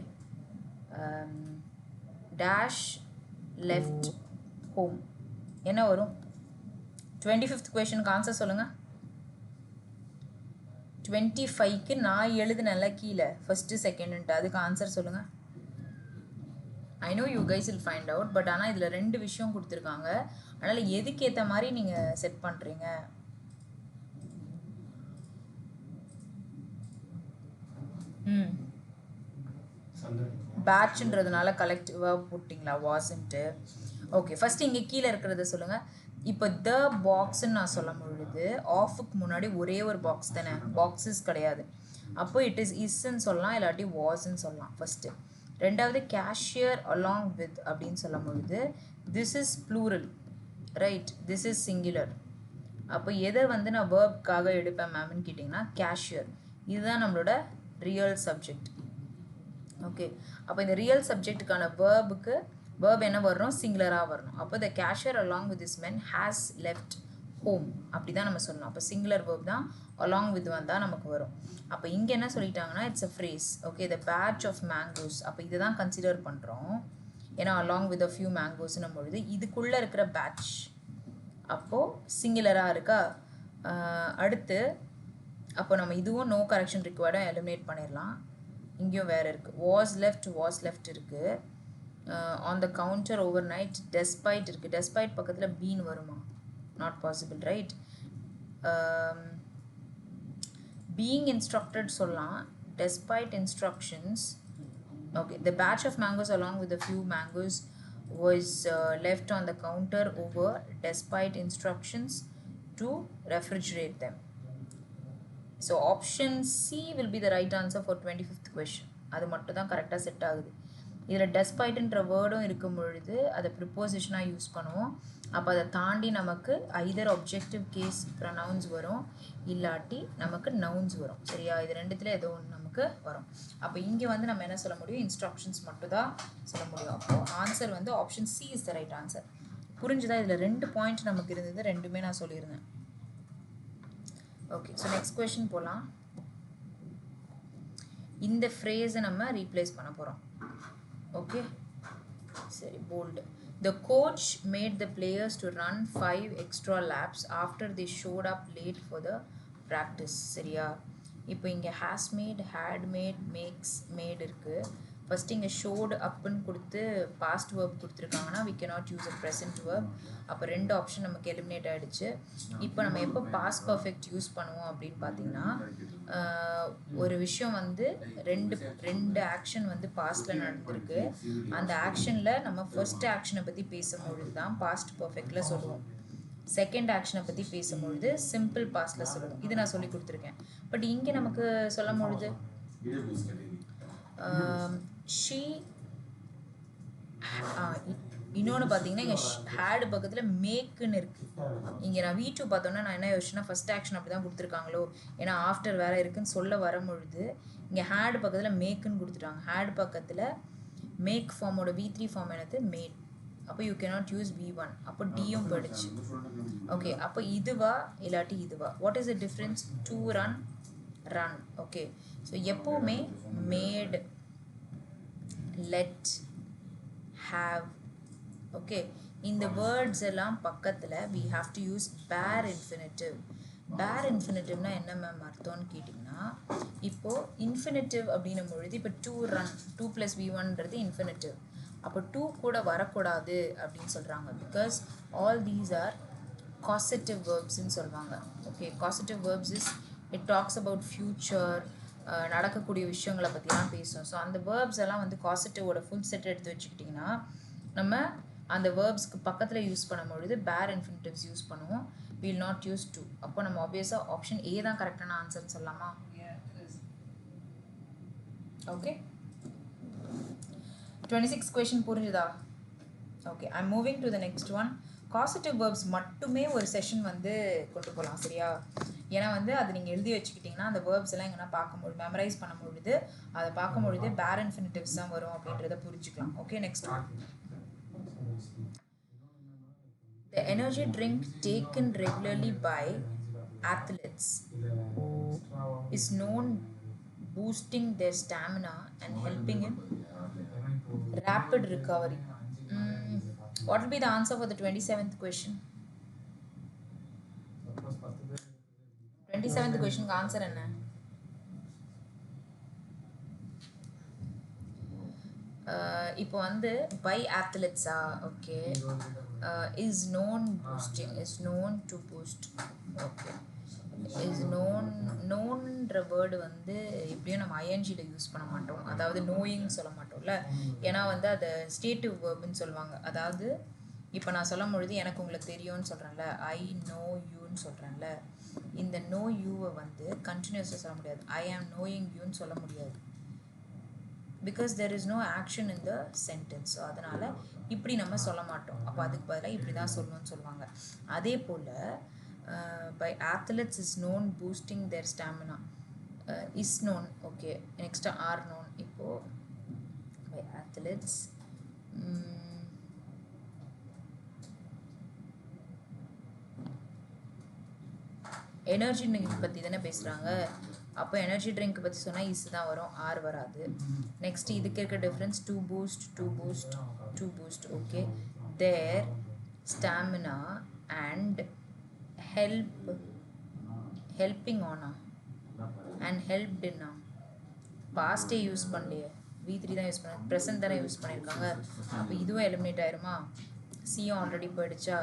dash left home, என்ன வரும்? 25th questionக்கு ஆன்சர் சொல்லுங்கள். 25க்கு நான் எழுதுனல கீழே ஃபஸ்ட்டு செகண்டுன்ட்டு, அதுக்கு ஆன்சர் சொல்லுங்கள். I know you guys will find out, but ஆனால் இதில் 2 விஷயம் கொடுத்துருக்காங்க, அதனால் எதுக்கு ஏற்ற மாதிரி நீங்கள் செட் பண்ணுறீங்க. பேட்ச்ன்றதுனால கலெக்டிவாக போட்டிங்களா வாஸ்ன்ட்டு? ஓகே, ஃபஸ்ட்டு இங்கே கீழே இருக்கிறத சொல்லுங்கள். இப்போ த பாக்ஸ்ன்னு நான் சொல்ல பொழுது ஆஃபுக்கு முன்னாடி ஒரே ஒரு பாக்ஸ் தானே, பாக்ஸஸ் கிடையாது. அப்போ இட் இஸ்ன்னு சொல்லலாம், இல்லாட்டி வாஸ்ன்னு சொல்லலாம் ஃபஸ்ட்டு. ரெண்டாவது கேஷியர் அலாங் வித் அப்படின்னு சொல்லும் பொழுது this is plural, right? This is singular. அப்போ எதை வந்து நான் வேர்ப்காக எடுப்பேன் மேம்னு கேட்டிங்கன்னா கேஷியர். இதுதான் நம்மளோட ரியல் சப்ஜெக்ட். ஓகே, அப்போ இந்த ரியல் சப்ஜெக்டுக்கான வேர்புக்கு verb என்ன வரணும் சிங்குலரா வரணும் அப்போ the cashier along with his men has left home அப்படி தான் நம்ம சொல்லணும் அப்போ சிங்குலர் verb தான் along with வந்தால் நமக்கு வரும் அப்போ இங்கே என்ன சொல்லிட்டாங்கன்னா it's a phrase okay the batch of mangoes அப்போ இதை தான் கன்சிடர் பண்ணுறோம் ஏன்னா along with a few mangoesனும் பொழுது இதுக்குள்ளே இருக்கிற batch அப்போது சிங்குலராக இருக்கா அடுத்து அப்போ நம்ம இதுவும் நோ கரெக்ஷன் ரிக்வயர்டாக எலிமினேட் பண்ணிடலாம் இங்கேயும் வேறு இருக்குது was left இருக்குது on the counter overnight despite இருக்குது despite பக்கத்தில் been வருமா not possible right being instructed சொல்லலாம் despite instructions okay the batch of mangoes along with a few mangoes was left on the counter over despite instructions to refrigerate them so option C will be the right answer for 25th question அது மட்டும் தான் கரெக்டாக set ஆகுது இதில் despiteன்ற வேர்டும் இருக்கும் பொழுது அதை ப்ரிப்போசிஷனாக use பண்ணுவோம் அப்போ அதை தாண்டி நமக்கு ஐதர் objective case pronouns வரும் இல்லாட்டி நமக்கு nouns வரும் சரியா இது ரெண்டுத்தில் ஏதோ ஒன்று நமக்கு வரும் அப்போ இங்கே வந்து நம்ம என்ன சொல்ல முடியும் இன்ஸ்ட்ரக்ஷன்ஸ் மட்டும் தான் சொல்ல முடியும் அப்போது ஆன்சர் வந்து option C is the right answer புரிஞ்சுதா இதில் 2 பாயிண்ட் நமக்கு இருந்தது ரெண்டுமே நான் சொல்லியிருந்தேன் ஓகே ஸோ நெக்ஸ்ட் கொஸ்டின் போகலாம் இந்த ஃப்ரேஸை நம்ம ரீப்ளேஸ் பண்ண போகிறோம் okay சரி bold the coach made the players to run 5 extra laps after they showed up late for the practice சரியா இப்போ இங்கே has made had made makes made இருக்கு ஃபர்ஸ்ட் இங்கே showed upன்னு கொடுத்து past verb கொடுத்துருக்காங்கன்னா we cannot use a present verb அப்போ ரெண்டு option நமக்கு எலிமினேட் ஆகிடுச்சு இப்போ நம்ம எப்போ past perfect யூஸ் பண்ணுவோம் அப்படின்னு பார்த்தீங்கன்னா ஒரு விஷயம் வந்து ரெண்டு ஆக்ஷன் வந்து பாஸ்டில் நடந்திருக்கு அந்த ஆக்ஷனில் நம்ம ஃபர்ஸ்ட் ஆக்ஷனை பற்றி பேசும்பொழுது தான் பாஸ்ட் பர்ஃபெக்டில் சொல்லுவோம் செகண்ட் ஆக்ஷனை பற்றி பேசும்பொழுது சிம்பிள் பாஸ்டில் சொல்லுவோம் இது நான் சொல்லி கொடுத்துருக்கேன் பட் இங்கே நமக்கு சொல்லும் பொழுது ஷீ இன்னொன்று பார்த்தீங்கன்னா இங்கே ஹேடு பக்கத்தில் மேக்குன்னு இருக்குது இங்கே நான் V2 பார்த்தோன்னா நான் என்ன யோசிச்சேன்னா ஃபஸ்ட் ஆக்ஷன் அப்படி தான் கொடுத்துருக்காங்களோ ஏன்னா ஆஃப்டர் வேறு இருக்குன்னு சொல்ல வரும்பொழுது இங்கே ஹேடு பக்கத்தில் மேக்குன்னு கொடுத்துட்டாங்க ஹேடு பக்கத்தில் மேக் ஃபார்மோட V3 ஃபார்ம் என்னது மேட் அப்போ யூ கேனாட் யூஸ் V1 அப்போ டியும் போயிடுச்சு ஓகே அப்போ இதுவா இல்லாட்டி இதுவா what is the difference to run okay so எப்போவுமே மேட் லெட் ஹாவ் ஓகே இந்த வேர்ட்ஸ் எல்லாம் பக்கத்தில் we have to use bare infinitive bare infinitive-னா என்ன மேம் அர்த்தம்னு கேட்டிங்கன்னா இப்போது infinitive அப்படின்னும் பொழுது இப்போ to run 2 + V1ன்றது infinitive அப்போ 2 கூட வரக்கூடாது அப்படின்னு சொல்கிறாங்க because all these are causative verbsன்னு சொல்லுவாங்க okay causative verbs is it talks about future நடக்கக்கூடிய விஷயங்களை பற்றிலாம் பேசும் ஸோ அந்த வேர்ப்ஸ் எல்லாம் வந்து காசிட்டிவோட ஃபுல் செட் எடுத்து வச்சுக்கிட்டிங்கன்னா நம்ம அந்த வேர்ப்ஸ்க்கு பக்கத்தில் யூஸ் பண்ணும்பொழுது பேர் இன்ஃபினிட்டிவ்ஸ் யூஸ் பண்ணுவோம் வில் நாட் யூஸ் டு அப்போ நம்ம ஆப்வியஸாக ஆப்ஷன் ஏ தான் கரெக்டான ஆன்சர்னு சொல்லலாமா ஓகே 26 கொஸ்டின் புரிஞ்சுதா okay I am moving to the next one causative verbs மட்டுமே ஒரு செஷன் வந்து கொண்டு போகலாம் சரியா ஏன்னா வந்து அது நீங்கள் எழுதி வச்சுக்கிட்டிங்கன்னா அந்த வேர்ப்ஸ் எல்லாம் எங்கன்னா பார்க்கும்பொழுது மெமரைஸ் பண்ணும்பொழுது அதை பார்க்கும்பொழுது பேர் இன்ஃபினிட்டிவ்ஸ் தான் வரும் அப்படின்றத புரிஞ்சுக்கலாம் okay next one The energy drink taken regularly by athletes is known boosting their stamina and helping in rapid recovery. What will be the answer for the 27th question? 27th question का answer என்ன இப்போ வந்து by athletes okay is known boosting is known to boost okay is knownன்ற word வந்து எப்படியும் நம்ம ஐஎன்ஜியில் use பண்ண மாட்டோம் அதாவது நோயிங் சொல்ல மாட்டோம்ல ஏன்னா வந்து அதை ஸ்டேட்டிவ் வேர்புன்னு சொல்லுவாங்க அதாவது இப்போ நான் சொல்லும் பொழுது எனக்கு உங்களுக்கு தெரியும்னு சொல்கிறேன்ல ஐ நோ யூன்னு சொல்கிறேன்ல இந்த நோ யூவை வந்து கண்டினியூஸாக சொல்ல முடியாது ஐ ஆம் நோயிங் யூன்னு சொல்ல முடியாது because there is no action in the sentence so அதனால் இப்படி நம்ம சொல்ல மாட்டோம் அப்போ அதுக்கு பதிலாக இப்படி தான் சொல்லணும்னு சொல்லுவாங்க அதே போல் by athletes is known boosting their stamina is known okay next are known இப்போது by athletes எனர்ஜி ட்ரிங்க் பற்றி தானே பேசுகிறாங்க. அப்போ எனர்ஜி ட்ரிங்க் பற்றி சொன்னால் இஸ் தான் வரும், ஆர் வராது. நெக்ஸ்ட் இதுக்கு இருக்க difference to boost. Okay, there stamina and helping ஆனா அண்ட் ஹெல்ப்டுன்னா பாஸ்டே யூஸ் பண்ணலையே, V3 தான் யூஸ் பண்ண, ப்ரெசன்ட் தானே யூஸ் பண்ணியிருக்காங்க. அப்போ இதுவும் எலிமினேட் ஆயிருமா, சியும் ஆல்ரெடி போயிடுச்சா.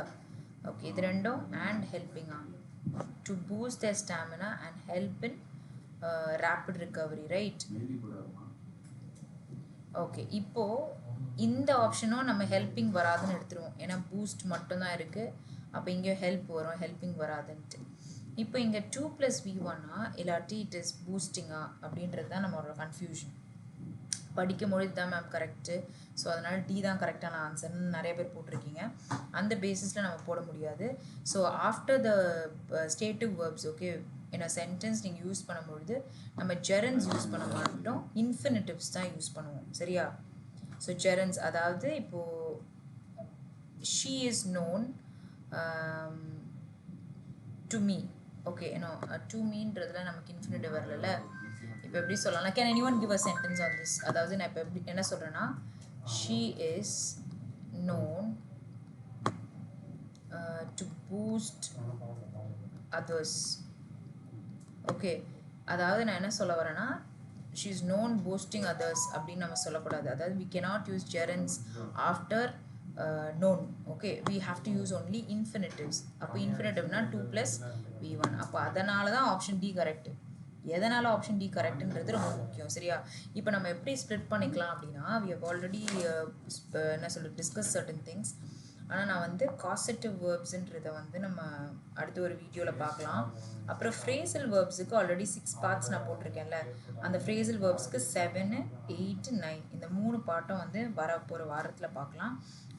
ஓகே, இது ரெண்டும் அண்ட் ஹெல்பிங்கா, to boost their stamina and help in rapid recovery, right. Okay, இப்போது இந்த ஆப்ஷனும் நம்ம ஹெல்பிங் வராதுன்னு எடுத்துருவோம், ஏன்னா பூஸ்ட் மட்டும்தான் இருக்குது. அப்போ இங்கே ஹெல்ப் வரும், ஹெல்பிங் வராதுன்ட்டு. இப்போ இங்கே 2+V1 இல்லாட்டி இட் இஸ் பூஸ்டிங்கா அப்படின்றது தான் நம்மளோட கன்ஃபியூஷன். படிக்கும் பொழுது தான் மேம் கரெக்டு, ஸோ அதனால் டி தான் கரெக்டான ஆன்சர்னு நிறைய பேர் போட்டிருக்கீங்க. அந்த பேசிஸில் நம்ம போட முடியாது. So after the stative verbs, okay, ஏன்னா சென்டென்ஸ் நீங்கள் யூஸ் பண்ணும்பொழுது நம்ம ஜெரன்ஸ் யூஸ் பண்ண மாட்டோம், இன்ஃபினிட்டிவ்ஸ் தான் யூஸ் பண்ணுவோம், சரியா. ஸோ ஜெரன்ஸ், அதாவது இப்போது she is known to me, okay, ஏன்னா டு மீன்றதுல நமக்கு இன்ஃபினிட்டிவ் வரல. இப்போ எப்படி சொல்லலாம், can anyone give a sentence on this. அதாவது நான் இப்போ எப்படி என்ன சொல்கிறேன்னா, she is known to boost others. Okay, அதாவது நான் என்ன சொல்ல வரேன்னா, she is known boosting others அப்படின்னு நம்ம சொல்லக்கூடாது. அதாவது we cannot use gerunds after known. Okay, we have to use only infinitives. அப்போ இன்ஃபினிட்டிவ்னா 2+V1. அப்போ அதனால தான் ஆப்ஷன் டி கரெக்ட். எதனால் ஆப்ஷன் டி கரெக்டுன்றது ரொம்ப முக்கியம், சரியா. இப்போ நம்ம எப்படி ஸ்ப்ளிட் பண்ணிக்கலாம் அப்படின்னா, we have already என்ன சொல்கிறது டிஸ்கஸ் certain things. ஆனால் நான் வந்து காசட்டிவ் வேர்ப்ஸுன்றதை வந்து நம்ம அடுத்த ஒரு வீடியோவில் பார்க்கலாம். அப்புறம் ஃப்ரேசல் வேர்ப்ஸுக்கு ஆல்ரெடி 6 பார்ட்ஸ் நான் போட்டிருக்கேன்ல, அந்த ஃப்ரேசல் வேர்ப்ஸ்க்கு 7, 8, 9 இந்த 3 பாட்டும் வந்து வரப்போகிற வாரத்தில் பார்க்கலாம்.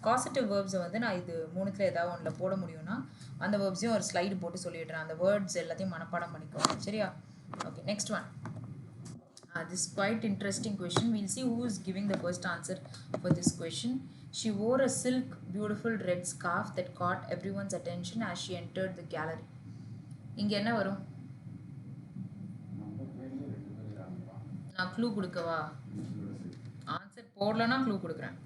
காசட்டிவ் வேர்ப்ஸை வந்து நான் இது 3த்துல ஏதாவது ஒன்றில் போட முடியும்னா அந்த வேர்ப்ஸையும் ஒரு ஸ்லைடு போட்டு சொல்லிடுறேன். அந்த வேர்ட்ஸ் எல்லாத்தையும் மனப்பாடம் பண்ணிக்கோங்க, சரியா. Okay, next one. This is quite interesting question. We'll see who is giving the first answer for this question. She wore a silk beautiful red scarf that caught everyone's attention as she entered the gallery. இங்க என்ன வரும்? நான் clue கொடுக்கவா? Answer போடலன்னா clue கொடுக்குறேன்.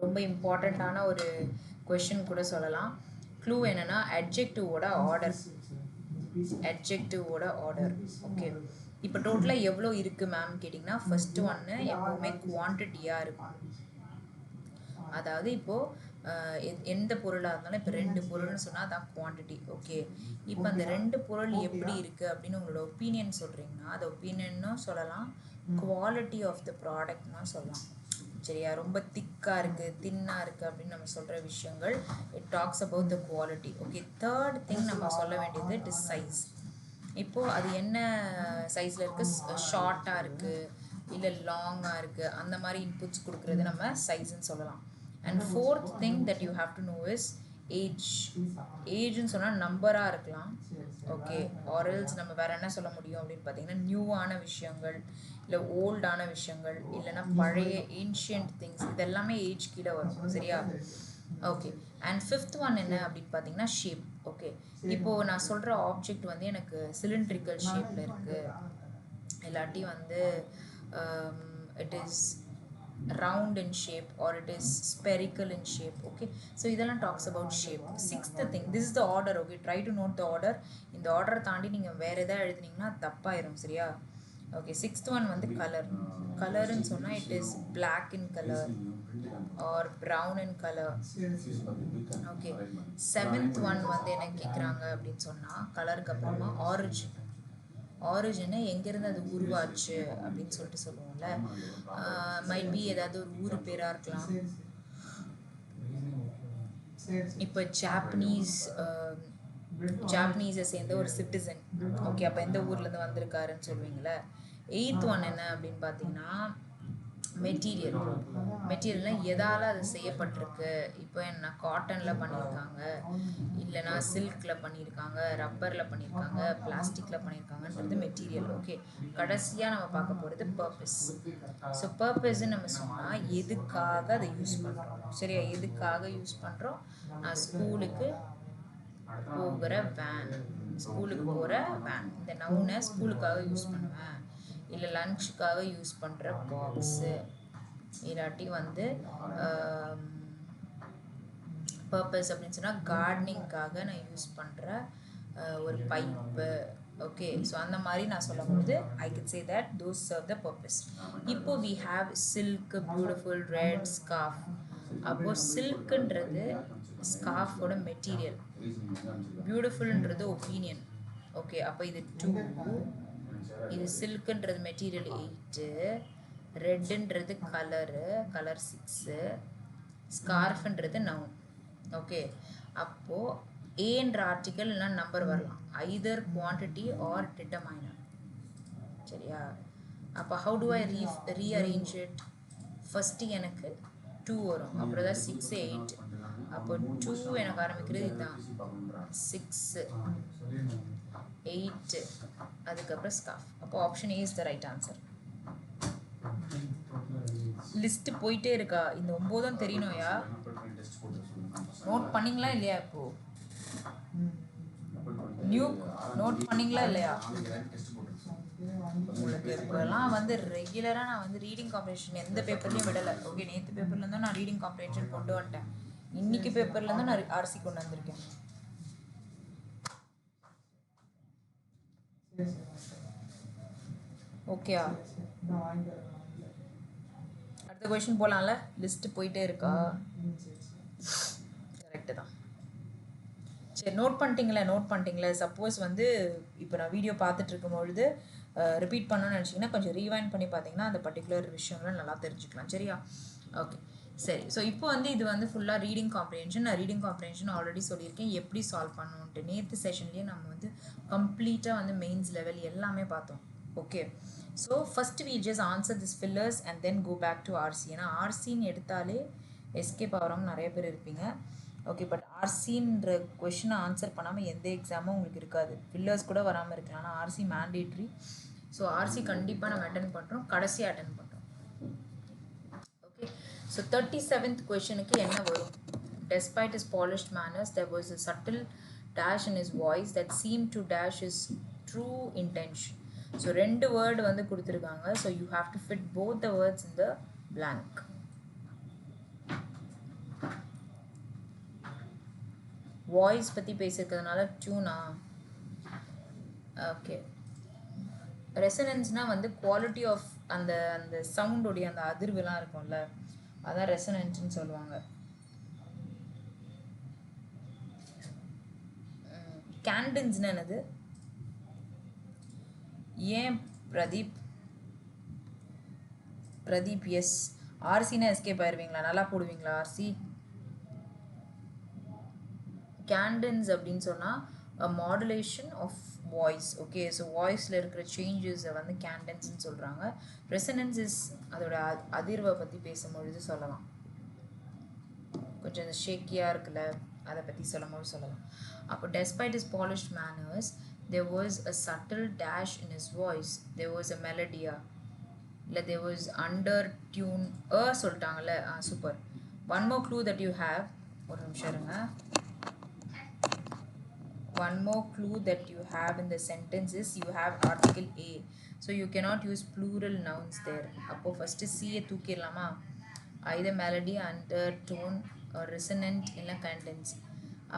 ரொம்ப இம்பார்ட்டண்ட்டான ஒரு கொஷின் கூட சொல்லலாம். க்ளூ என்னன்னா அட்ஜெக்டிவோட ஆர்டர். ஓகே, இப்போ டோட்டலாக எவ்வளோ இருக்குது மேம் கேட்டிங்கன்னா, ஃபர்ஸ்ட் ஒன்று எப்போவுமே குவான்டிட்டியாக இருக்கும். அதாவது இப்போது எந்த பொருளாக இருந்தாலும் இப்போ 2 பொருள்னு சொன்னால் அதான் குவான்டிட்டி. ஓகே, இப்போ அந்த 2 பொருள் எப்படி இருக்குது அப்படின்னு உங்களோட ஒப்பீனியன் சொல்கிறீங்கன்னா அது ஒப்பீனியன்னும் சொல்லலாம், குவாலிட்டி ஆஃப் த ப்ராடக்ட்னா சொல்லலாம், சரியா. ரொம்ப திக்காக இருக்குது, தின்னாக இருக்குது அப்படின்னு நம்ம சொல்கிற விஷயங்கள் it talks about the quality. Okay, third thing நம்ம சொல்ல வேண்டியது இட் இஸ் சைஸ். இப்போது அது என்ன சைஸில் இருக்குது, ஷார்ட்டாக இருக்குது இல்லை லாங்காக இருக்குது, அந்த மாதிரி இன்புட்ஸ் கொடுக்குறது நம்ம சைஸ்ன்னு சொல்லலாம். And fourth thing that you have to know is age. ஏஜ்னு சொன்னால் நம்பராக இருக்கலாம், ஓகே, ஆர்எல்ஸ் நம்ம வேறு என்ன சொல்ல முடியும் அப்படின்னு பார்த்தீங்கன்னா நியூவான விஷயங்கள் இல்லை ஓல்டான விஷயங்கள் இல்லைன்னா பழைய ஏன்ஷியன்ட் திங்ஸ், இதெல்லாமே ஏஜ் கீழே வரும், சரியா. ஓகே, அண்ட் ஃபிஃப்த் ஒன் என்ன அப்படின்னு பார்த்தீங்கன்னா ஷேப். ஓகே, இப்போது நான் சொல்கிற ஆப்ஜெக்ட் வந்து எனக்கு சிலிண்ட்ரிக்கல் ஷேப்பில் இருக்குது, இல்லாட்டி வந்து it is round in shape or it is spherical in shape. Okay, so இதெல்லாம் talks about shape. Sixth thing, this is the order. Okay, try to note the order. இந்த ஆர்டரை தாண்டி நீங்கள் வேறு எதாவது எழுதுனீங்கன்னா தப்பாயிரும், சரியா. ஓகே, சிக்ஸ்த் ஒன் வந்து கலர். கலருன்னு சொன்னால் it is black in colour or brown in colour. Okay, seventh one வந்து என்ன கேட்குறாங்க அப்படின்னு சொன்னால் கலருக்கு அப்புறமா ஆரிஜின். ஆரிஜினை எங்கேருந்து அது உருவாச்சு அப்படின்னு சொல்லிட்டு சொல்லுவோம்ல, மைட் பி ஏதாவது ஒரு ஊர் பேராக இருக்கலாம். இப்போ ஜாப்பனீஸை சேர்ந்த ஒரு சிட்டிசன், ஓகே, அப்போ எந்த ஊர்லேருந்து வந்திருக்காருன்னு சொல்லுவீங்களே. எயித் ஒன் என்ன அப்படின்னு பார்த்தீங்கன்னா மெட்டீரியல்னா எதால அது செய்யப்பட்டிருக்கு. இப்போ என்ன காட்டன்ல பண்ணியிருக்காங்க, இல்லைனா சில்க்ல பண்ணியிருக்காங்க, ரப்பர்ல பண்ணியிருக்காங்க, பிளாஸ்டிக்ல பண்ணியிருக்காங்கன்றது மெட்டீரியல். ஓகே, கடைசியாக நம்ம பார்க்க போகிறது பர்பஸ். ஸோ பர்பஸ்ன்னு நம்ம சொன்னால் எதுக்காக அதை யூஸ் பண்ணுறோம். சரியா, எதுக்காக யூஸ் பண்ணுறோம்? நான் ஸ்கூலுக்கு போகிற வேன், ஸ்கூலுக்கு போகிற வேன், இந்த நவுனை ஸ்கூலுக்காக யூஸ் பண்ணுவேன். இல்லை லஞ்சுக்காக யூஸ் பண்ணுற பாக்ஸு, இல்லாட்டி வந்து பர்பஸ் அப்படின்னு சொன்னால் கார்டனிங்காக நான் யூஸ் பண்ணுற ஒரு பைப்பு. ஓகே, ஸோ அந்த மாதிரி நான் சொல்லும்போது I can say that those serve the purpose. இப்போ we have silk, beautiful, red, scarf. அப்போது சில்க்குன்றது ஸ்கார்ஃபோட மெட்டீரியல், பியூட்டிஃபுல்ன்றது ஒப்பீனியன். ஓகே, அப்போ இது 2, இது சில்க்குன்றது மெட்டீரியல் 8, ரெட்டுன்றது கலர் 6, ஸ்கார்ஃப்ன்றது நவுன். ஓகே, அப்போது ஏன்ற ஆர்டிக்கல் இல்லைனா நம்பர் வரலாம், ஐதர் குவான்டிட்டி ஆர் டிட்டர்மைனர். சரியா, அப்போ how to I rearrange it? First எனக்கு 2 வரும், அப்புறம் தான் 6, 8. அப்போ 2 எனக்கு ஆரம்பிக்கிறது இதுதான், 6, 8, அதுக்கப்புறம் ஸ்கார்ஃப். அப்போ option A is the right answer. List போயிட்டே இருக்கா? இந்த 9 தெரியணும்யா. நோட் பண்ணீங்களா இல்லையா? இப்போ நியூ நோட் பண்ணீங்களா இல்லையா? உங்களுக்கு இப்போலாம் வந்து ரெகுலராக நான் வந்து ரீடிங் காம்ப்ரிஹென்ஷன் எந்த பேப்பர்லையும் விடலை. ஓகே, நேற்று பேப்பர்லேருந்தும் நான் ரீடிங் காம்ப்ரிஹென்ஷன் கொண்டு வந்துட்டேன், இன்னைக்கு பேப்பர்லேருந்தும் நான் ஆர்சி கொண்டு வந்திருக்கேன். ஓகேயா, அடுத்த கொஸ்டின் போகலாம்ல? லிஸ்ட்டு போயிட்டே இருக்கா? கரெக்டு தான். சரி, நோட் பண்ணிட்டீங்களே. சப்போஸ் வந்து இப்போ நான் வீடியோ பார்த்துட்டு இருக்கும்பொழுது ரிப்பீட் பண்ணணும்னு நினச்சிங்கன்னா கொஞ்சம் ரீவைண்ட் பண்ணி பார்த்தீங்கன்னா அந்த பர்டிகுலர் விஷயங்களை நல்லா தெரிஞ்சுக்கலாம். சரியா, ஓகே சரி. ஸோ இப்போ வந்து இது வந்து ஃபுல்லாக ரீடிங் காம்ப்ரிஹென்ஷன். நான் ரீடிங் காம்ப்ரிஹென்ஷன் ஆல்ரெடி சொல்லியிருக்கேன் எப்படி சால்வ் பண்ணணுன்ட்டு. நேற்று செஷன்லேயே நம்ம வந்து கம்ப்ளீட்டாக வந்து மெயின்ஸ் லெவல் எல்லாமே பார்த்தோம். Okay, so first we just answer this fillers and then go back to RC. ஏன்னா ஆர்சின்னு எடுத்தாலே எஸ்கேப் ஆகிறவங்க நிறைய பேர் இருப்பீங்க. ஓகே, பட் ஆர்சின்ற கொஷினை ஆன்சர் பண்ணாமல் எந்த எக்ஸாமும் உங்களுக்கு இருக்காது. ஃபில்லர்ஸ் கூட வராமல் இருக்கலாம், ஆனால் ஆர்சி மேண்டேட்ரி. ஸோ ஆர்சி கண்டிப்பாக நம்ம அட்டன் பண்ணுறோம், கடைசியாக அட்டன் பண்ணுறோம். ஓகே, ஸோ 37th கொஷனுக்கு என்ன வரும்? Despite his polished manners, there was a subtle dash in his voice that seemed to dash his true intention. So 2 word வந்து கொடுத்துருக்காங்க. So you have to fit both the words in the blank. Voice பற்றி பேசியிருக்கிறதுனால tuna? Okay, ரெசனன்ஸ்னால் வந்து quality of அந்த அந்த சவுண்டோடைய அந்த அதிர்வுலாம் இருக்கும்ல, அதான் ரெசனன்ஸ்னு சொல்லுவாங்க. கேண்டன்ஸ்னா என்னது? ஏன் பிரதீப் எஸ். ஆர்சினா எஸ்கேப் ஆயிடுவீங்களா? நல்லா போடுவீங்களா ஆர்சி? கேண்டன்ஸ் அப்படின்னு சொன்னால் modulation of voice. Okay, so வாய்ஸில் இருக்கிற சேஞ்சஸை வந்து கேண்டன்ஸ்ன்னு சொல்கிறாங்க. ரெசனன்ஸ் இஸ் அதோட அதிர்வை பற்றி பேசும்பொழுது சொல்லலாம். கொஞ்சம் இந்த ஷேக்கியாக இருக்குல்ல, அதை பற்றி சொல்லும்போது சொல்லலாம். அப்போ despite his polished manners, there was a subtle dash in his voice. There was a melody. இல்லை there was undertune. சொல்லிட்டாங்கல்ல, super. One more clue that you have. ஒரு நிமிஷம் இருங்க. One more clue that you have in the sentence is you have article A. So you cannot use plural nouns there. அப்போ first C தூக்கிடலாமா? either melody, undertone or resonant இல்லை contents.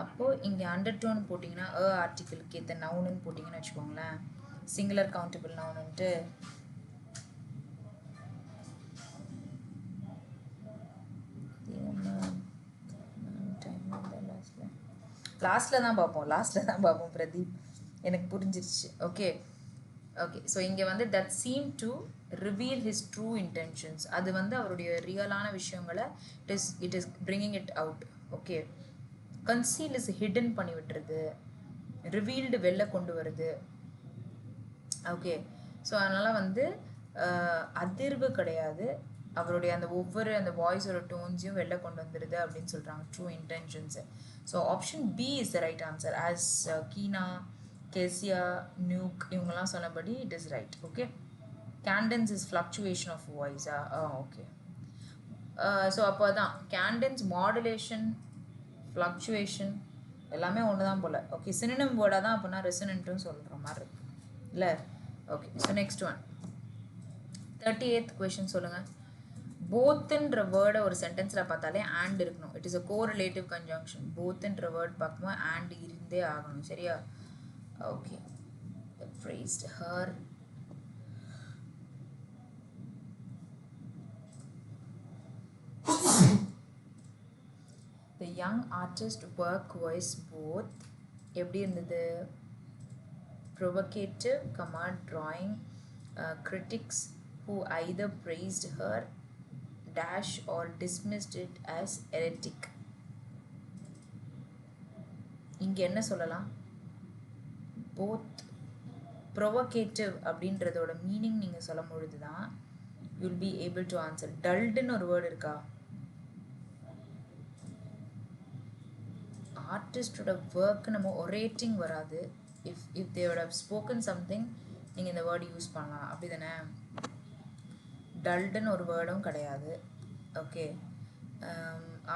அப்போது இங்கே undertone போட்டிங்கன்னா ஆர்டிக்கிளுக்கு ஏற்ற நவுனுன்னு போட்டிங்கன்னு வச்சுக்கோங்களேன், சிங்குலர் கவுண்டபிள் நவுனுன்ட்டு. லாஸ்ட்டில் தான் பார்ப்போம் பிரதீப், எனக்கு புரிஞ்சிருச்சு. ஓகே ஓகே, ஸோ இங்கே வந்து that seem to reveal his true intentions. அது வந்து அவருடைய ரியலான விஷயங்களை it is bringing it out. Okay, conceal is hidden பண்ணி விட்டுருது, ரிவீல்டு வெளில கொண்டு வருது. ஓகே, ஸோ அதனால் வந்து அதிர்வு கிடையாது, அவருடைய அந்த ஒவ்வொரு அந்த வாய்ஸோட டோன்ஸையும் வெளில கொண்டு வந்துடுது அப்படின்னு சொல்கிறாங்க true intentions. So option B is the right answer. As Keena, Kesia, Nuke இவங்கெல்லாம் சொன்னபடி it is right. Okay. Cadence is fluctuation of வாய்ஸா? ஓகே. ஸோ அப்போ தான் கேண்டன்ஸ், மாடுலேஷன், ஃப்ளக்சுவேஷன் எல்லாமே ஒன்று தான் போல். ஓகே. சினோனிம் வேர்டாக தான் அப்படின்னா ரெசனன்ட்டும் சொல்கிற மாதிரி இருக்கு இல்லை? Okay. So next one 38th question சொல்லுங்கள். போத்துன்ற வேர்டை ஒரு சென்டென்ஸில் பார்த்தாலே and இருக்கணும். It is a correlative conjunction. போத்துன்ற வேர்ட் பார்க்கும்போது and இருந்தே ஆகணும். சரியா? Okay. praised her. The young artist work was both எப்படி இருந்தது? provocative, drawing critics who either praised her dash or dismissed it as heretic. இங்க என்ன சொல்லலாம்? both provocative அப்படின்றதோட மீனிங் நீங்க சொல்லும் பொழுது தான் you'll be able to answer. dulled ஒரு வேர்ட் இருக்கா? ஆர்டிஸ்டோட ஒர்க் நம்ம ஒரேட்டிங் வராது. if they would have spoken something நீங்கள் இந்த வேர்டு யூஸ் பண்ணலாம். அப்படி தானே? டல்டுன்னு ஒரு வேர்டும் கிடையாது. ஓகே.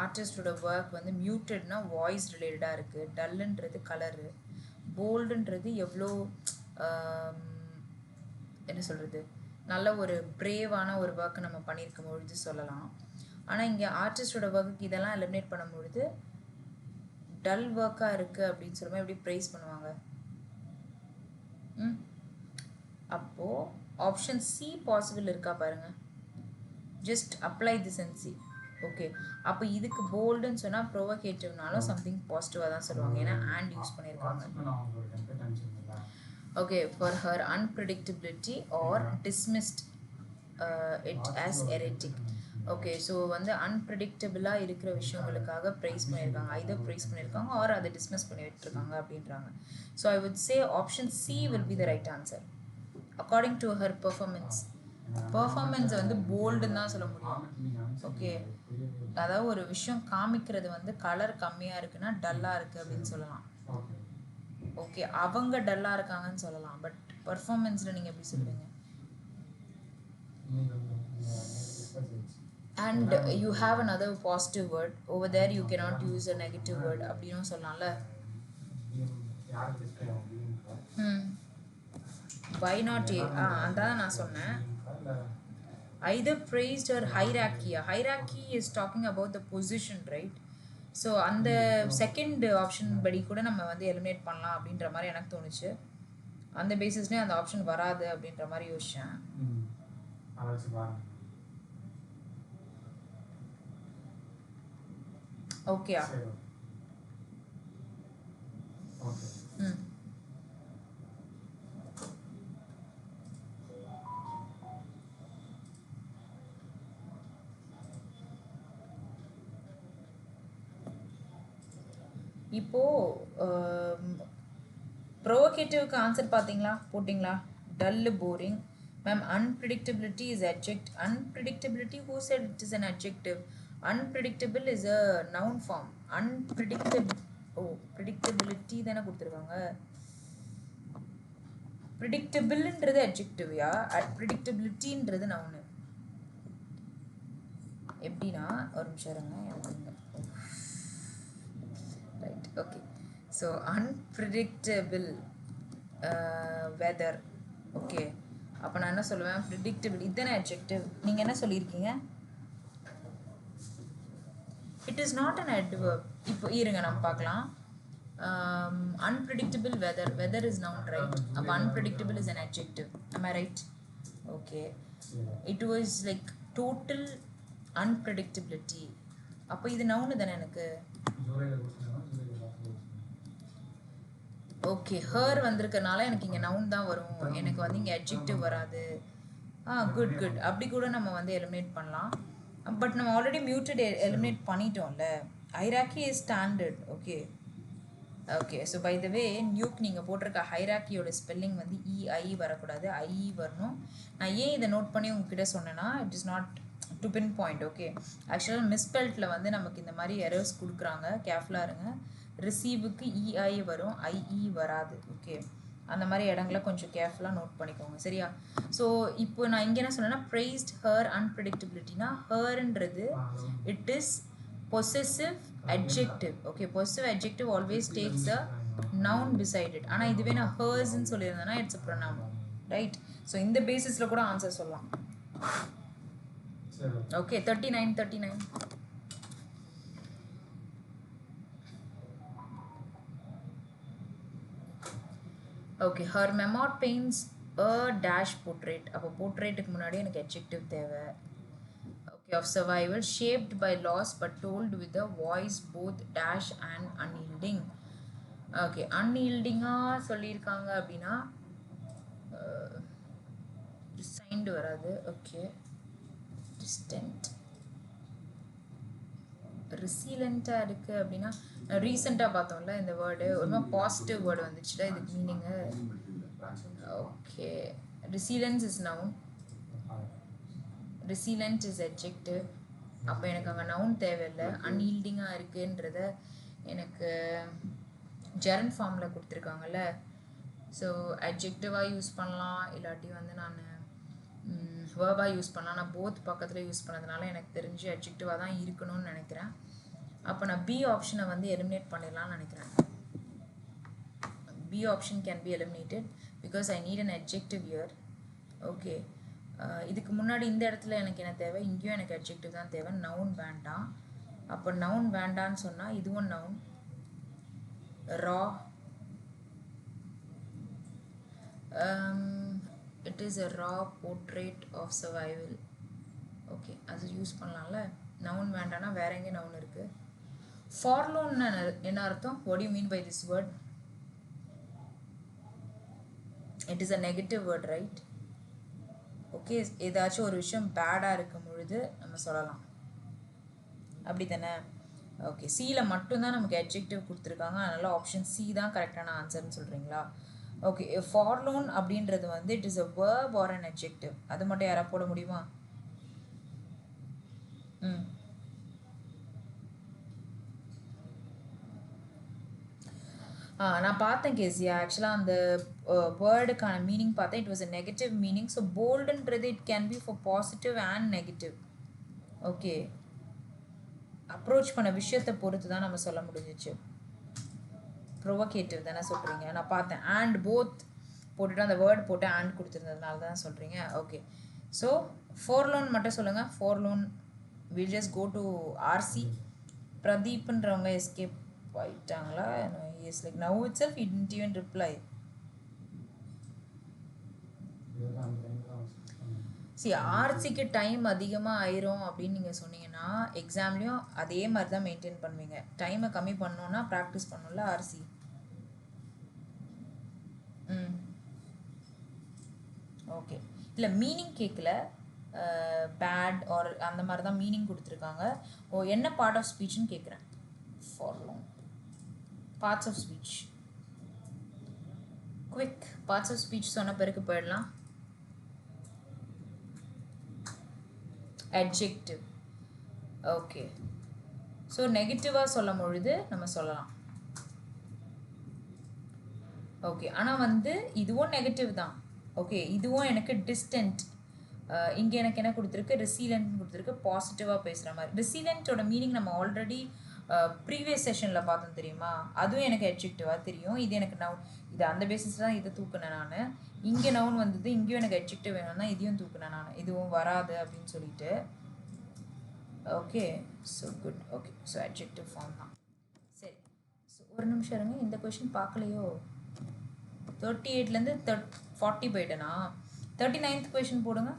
ஆர்டிஸ்டோட ஒர்க் வந்து மியூட்டட்னா வாய்ஸ் ரிலேட்டடாக இருக்குது. டல்லுன்றது கலரு. போல்டுன்றது எவ்வளோ என்ன சொல்கிறது, நல்ல ஒரு பிரேவான ஒரு ஒர்க்கு நம்ம பண்ணியிருக்கும் பொழுது சொல்லலாம். ஆனால் இங்கே ஆர்டிஸ்டோட ஒர்க்குக்கு இதெல்லாம் எலிமினேட் பண்ணும் பொழுது டல் ஒர்க்காக இருக்குது அப்படின்னு சொல்லும்போது எப்படி ப்ரைஸ் பண்ணுவாங்க? அப்போது ஆப்ஷன் சி பாசிபிள் இருக்கா பாருங்கள். Just apply this and C. Okay. அப்போ இதுக்கு போல்டுன்னு சொன்னால் ப்ரோவகேட்டிவ்னாலும் சம்திங் பாசிட்டிவாக தான் சொல்லுவாங்க. ஏன்னா and யூஸ் பண்ணியிருக்காங்க. Okay. For her unpredictability or dismissed it as heretic. Okay. So வந்து அன்பிரடிக்டபிளாக இருக்கிற விஷயங்களுக்காக ப்ரைஸ் பண்ணியிருக்காங்க. ஐதர் ப்ரைஸ் பண்ணியிருக்காங்க ஆர் அதை டிஸ்மிஸ் பண்ணி விட்டுருக்காங்க அப்படின்றாங்க. So I would say option C will be the right answer according to her performance. பெர்ஃபார்மன்ஸை வந்து போல்டுன்னு தான் சொல்ல முடியும். ஓகே. அதாவது ஒரு விஷயம் காமிக்கிறது வந்து கலர் கம்மியாக இருக்குன்னா டல்லாக இருக்குது அப்படின்னு சொல்லலாம். ஓகே. அவங்க டல்லாக இருக்காங்கன்னு சொல்லலாம். பட் பெர்ஃபார்மன்ஸில் நீங்கள் எப்படி சொல்லுவீங்க? And you have another positive word over there, you cannot use a negative word அப்படினும் சொல்லலாம்ல. why not a? அதான் நான் சொன்னேன். either praised or hierarchy. Hierarchy is talking about the position, right? so அந்த செகண்ட் ஆப்ஷன் படி கூட நம்ம வந்து எலிமினேட் பண்ணலாம் அப்படின்ற மாதிரி எனக்கு தோணுச்சு. அந்த பேசிஸ்லேயே அந்த ஆப்ஷன் வராது அப்படின்ற மாதிரி யோசிச்சேன். ஓகே. இப்போ ப்ரோவோகேட்டிவ்க்கு ஆன்சர் பார்த்தீங்களா, போட்டிங்களா? Dull, boring. Ma'am unpredictability is adjective. Unpredictability, who said it is an adjective? Unpredictable is a noun form. Unpredictable, predictability தானே கொடுத்துருக்காங்க. predictableன்றது adjectiveயா, predictabilityன்றது noun. எப்படின்னா ஒரு நிமிஷம் இருங்க, right. Okay. So unpredictable weather. Okay. அப்போ நான் என்ன சொல்லுவேன்? predictable இதுதானே adjective. நீங்கள் என்ன சொல்லியிருக்கீங்க? it is not an adverb. இப்போ இருங்க நம்ம பார்க்கலாம். unpredictable weather is noun, right? அப்போ unpredictable is an adjective. am I right? okay. it was like total unpredictability. அப்போ இது noun தானே எனக்கு. ஓகே. her வந்திருக்கனால எனக்கு இங்கே noun தான் வரும், எனக்கு வந்து இங்கே adjective வராது. Good good. அப்படி கூட நம்ம வந்து எலிமினேட் பண்ணலாம். பட் நம்ம ஆல்ரெடி மியூட்டட் எலிமினேட் பண்ணிட்டோம்ல. Hierarchy is standard. Okay. Okay. So by the way Nuke நீங்கள் போட்டிருக்க ஹைராக்கியோட ஸ்பெல்லிங் வந்து இஐ வரக்கூடாது, ஐஇ வரணும். நான் ஏன் இதை நோட் பண்ணி உங்ககிட்ட சொன்னேன்னா, it is not to pinpoint. Okay, ஆக்சுவலாக மிஸ்பெல்ட்டில் வந்து நமக்கு இந்த மாதிரி எரர்ஸ் கொடுக்குறாங்க, கேர்ஃபுல்லாக இருங்க. ரிசீவுக்கு இஐ வரும், ஐஇ வராது. ஓகே, அந்த மாதிரி இடங்களை கொஞ்சம் கேர்ஃபுல்லாக நோட் பண்ணிக்கோங்க, சரியா? ஸோ இப்போ நான் இங்கே என்ன சொன்னேன்னா, ப்ரைஸ்ட் ஹர் அன்பிரடிக்டபிலிட்டினா, ஹர்ன்றது it is possessive adjective. Okay, possessive adjective always takes a noun beside it. ஆனால் இதுவே நான் ஹர்ஸ்ன்னு சொல்லியிருந்தேன்னா it's a pronoun, right? So இந்த பேசிஸில் கூட ஆன்சர் சொல்லலாம். Okay, 39. Okay, her memoir paints a dash portrait. அப்போ போர்ட்ரேட்டுக்கு முன்னாடி எனக்கு adjective தேவை. Okay, of survival shaped by loss but told with a voice both dash and unyielding. Okay, unyieldingகாக சொல்லியிருக்காங்க அப்படின்னா resigned வராது. Okay, distant. ரெசிலண்ட்டாக இருக்குது அப்படின்னா ரீசெண்டாக பார்த்தோம்ல இந்த வேர்டு, ஒரு மாதிரி பாசிட்டிவ் வேர்டு வந்துச்சுல, இதுக்கு meaning. Okay, resilience is noun, resilient is adjective. அப்போ எனக்கு அங்கே நவுன் தேவையில்லை. அன்ஈல்டிங்காக இருக்குன்றத எனக்கு ஜெரண்ட் ஃபார்மில் கொடுத்துருக்காங்கல்ல, ஸோ adjectiveஆக யூஸ் பண்ணலாம், இல்லாட்டி வந்து நான் வேர்பாக யூஸ் பண்ணலாம். நான் போத் பக்கத்தில் யூஸ் பண்ணதுனால எனக்கு தெரிஞ்சு adjectiveஆக தான் இருக்கணும்னு நினைக்கிறேன். அப்போ நான் பி ஆப்ஷனை வந்து எலிமினேட் பண்ணிடலாம்னு நினைக்கிறேன். B option can be eliminated because I need an adjective here. Okay, இதுக்கு முன்னாடி இந்த இடத்துல எனக்கு என்ன தேவை, இங்கேயும் எனக்கு adjective தான் தேவை, நவுன் வேண்டாம். அப்போ நவுன் வேண்டான்னு சொன்னால் இதுவும் noun, raw. It is a raw portrait of survival. Okay, அது யூஸ் பண்ணலாம்ல. நவுன் வேண்டாம்னா வேற எங்கே நவுன் இருக்குது. ஃபார்லோன்னு என்ன அர்த்தம்? what do you mean by this word? It is a negative word, right? Okay, ஏதாச்சும் ஒரு விஷயம் பேடாக இருக்கும் பொழுது நம்ம சொல்லலாம், அப்படி தானே? ஓகே, சியில் மட்டும்தான் நமக்கு adjective கொடுத்துருக்காங்க, அதனால் ஆப்ஷன் சி தான் கரெக்டான ஆன்சர்னு சொல்கிறீங்களா? ஓகே, ஃபார்லோன் அப்படின்றது வந்து it is a verb or an adjective. அது மட்டும் யாராவது போட முடியுமா? நான் பார்த்தேன் கேசியா, ஆக்சுவலாக அந்த வேர்டுக்கான மீனிங் பார்த்தேன், it was a negative meaning. So போல்டுன்றது it can be for positive and negative. Okay, approach பண்ண விஷயத்தை பொறுத்து தான் நம்ம சொல்ல முடிஞ்சிச்சு. ப்ரொவோகேட்டிவ் தானே சொல்கிறீங்க, நான் பார்த்தேன். அண்ட் போத் போட்டுட்டு அந்த வேர்டு போட்டு அண்ட் கொடுத்துருந்ததுனால தான் சொல்கிறீங்க. ஓகே, ஸோ ஃபோர்லோன் மட்டும் சொல்லுங்கள். Forlorn will just go to RC. பிரதீப்ன்றவங்க எஸ்கேப் ஆயிட்டாங்களா? Is like now itself he didn't even reply. சரி, ஆர்சிக்கு டைம் அதிகமாக ஆயிரும் அப்படின்னு நீங்கள் சொன்னீங்கன்னா எக்ஸாம்லேயும் அதே மாதிரி தான் மெயின்டைன் பண்ணுவீங்க. டைமை கம்மி பண்ணோன்னா ப்ராக்டிஸ் பண்ணணும்ல ஆர்சி. ஓகே, இல்லை மீனிங் கேட்கல, பேட் ஆர் அந்த மாதிரி தான் மீனிங் கொடுத்துருக்காங்க. ஓ, என்ன பார்ட் ஆஃப் ஸ்பீச்னு கேட்குறேன். Forlorn parts of speech. Quick parts of speech சொன்ன பிறகு போயிடலாம். adjective. ஓகே, ஸோ நெகட்டிவாக சொல்லும் பொழுது நம்ம சொல்லலாம். ஓகே, ஆனால் வந்து இதுவும் நெகட்டிவ் தான். ஓகே, இதுவும் எனக்கு டிஸ்டன்ட். இங்கே எனக்கு என்ன கொடுத்துருக்கு, ரெசிலண்ட் கொடுத்துருக்கு, பாசிட்டிவாக பேசுகிற மாதிரி. ரெசிலண்ட்டோட மீனிங் நம்ம ஆல்ரெடி ப்ரீவியஸ் செஷனில் பார்த்தோம் தெரியுமா, அதுவும் எனக்கு adjectiveவாக தெரியும். இது எனக்கு நவுன், இது அந்த பேசிஸ் தான் இதை தூக்குனேன் நான். இங்கே நவுன் வந்தது, இங்கேயும் எனக்கு adjective வேணும்னா இதையும் தூக்குனேன் நான், இதுவும் வராது அப்படின்னு சொல்லிட்டு. Okay, so good. Okay, so adjective form தான். சரி, ஸோ ஒரு நிமிஷம் இருங்க, இந்த கொஷின் பார்க்கலையோ. 38லேருந்து 40 போயிட்டேனா? 39th கொஷின் போடுங்க.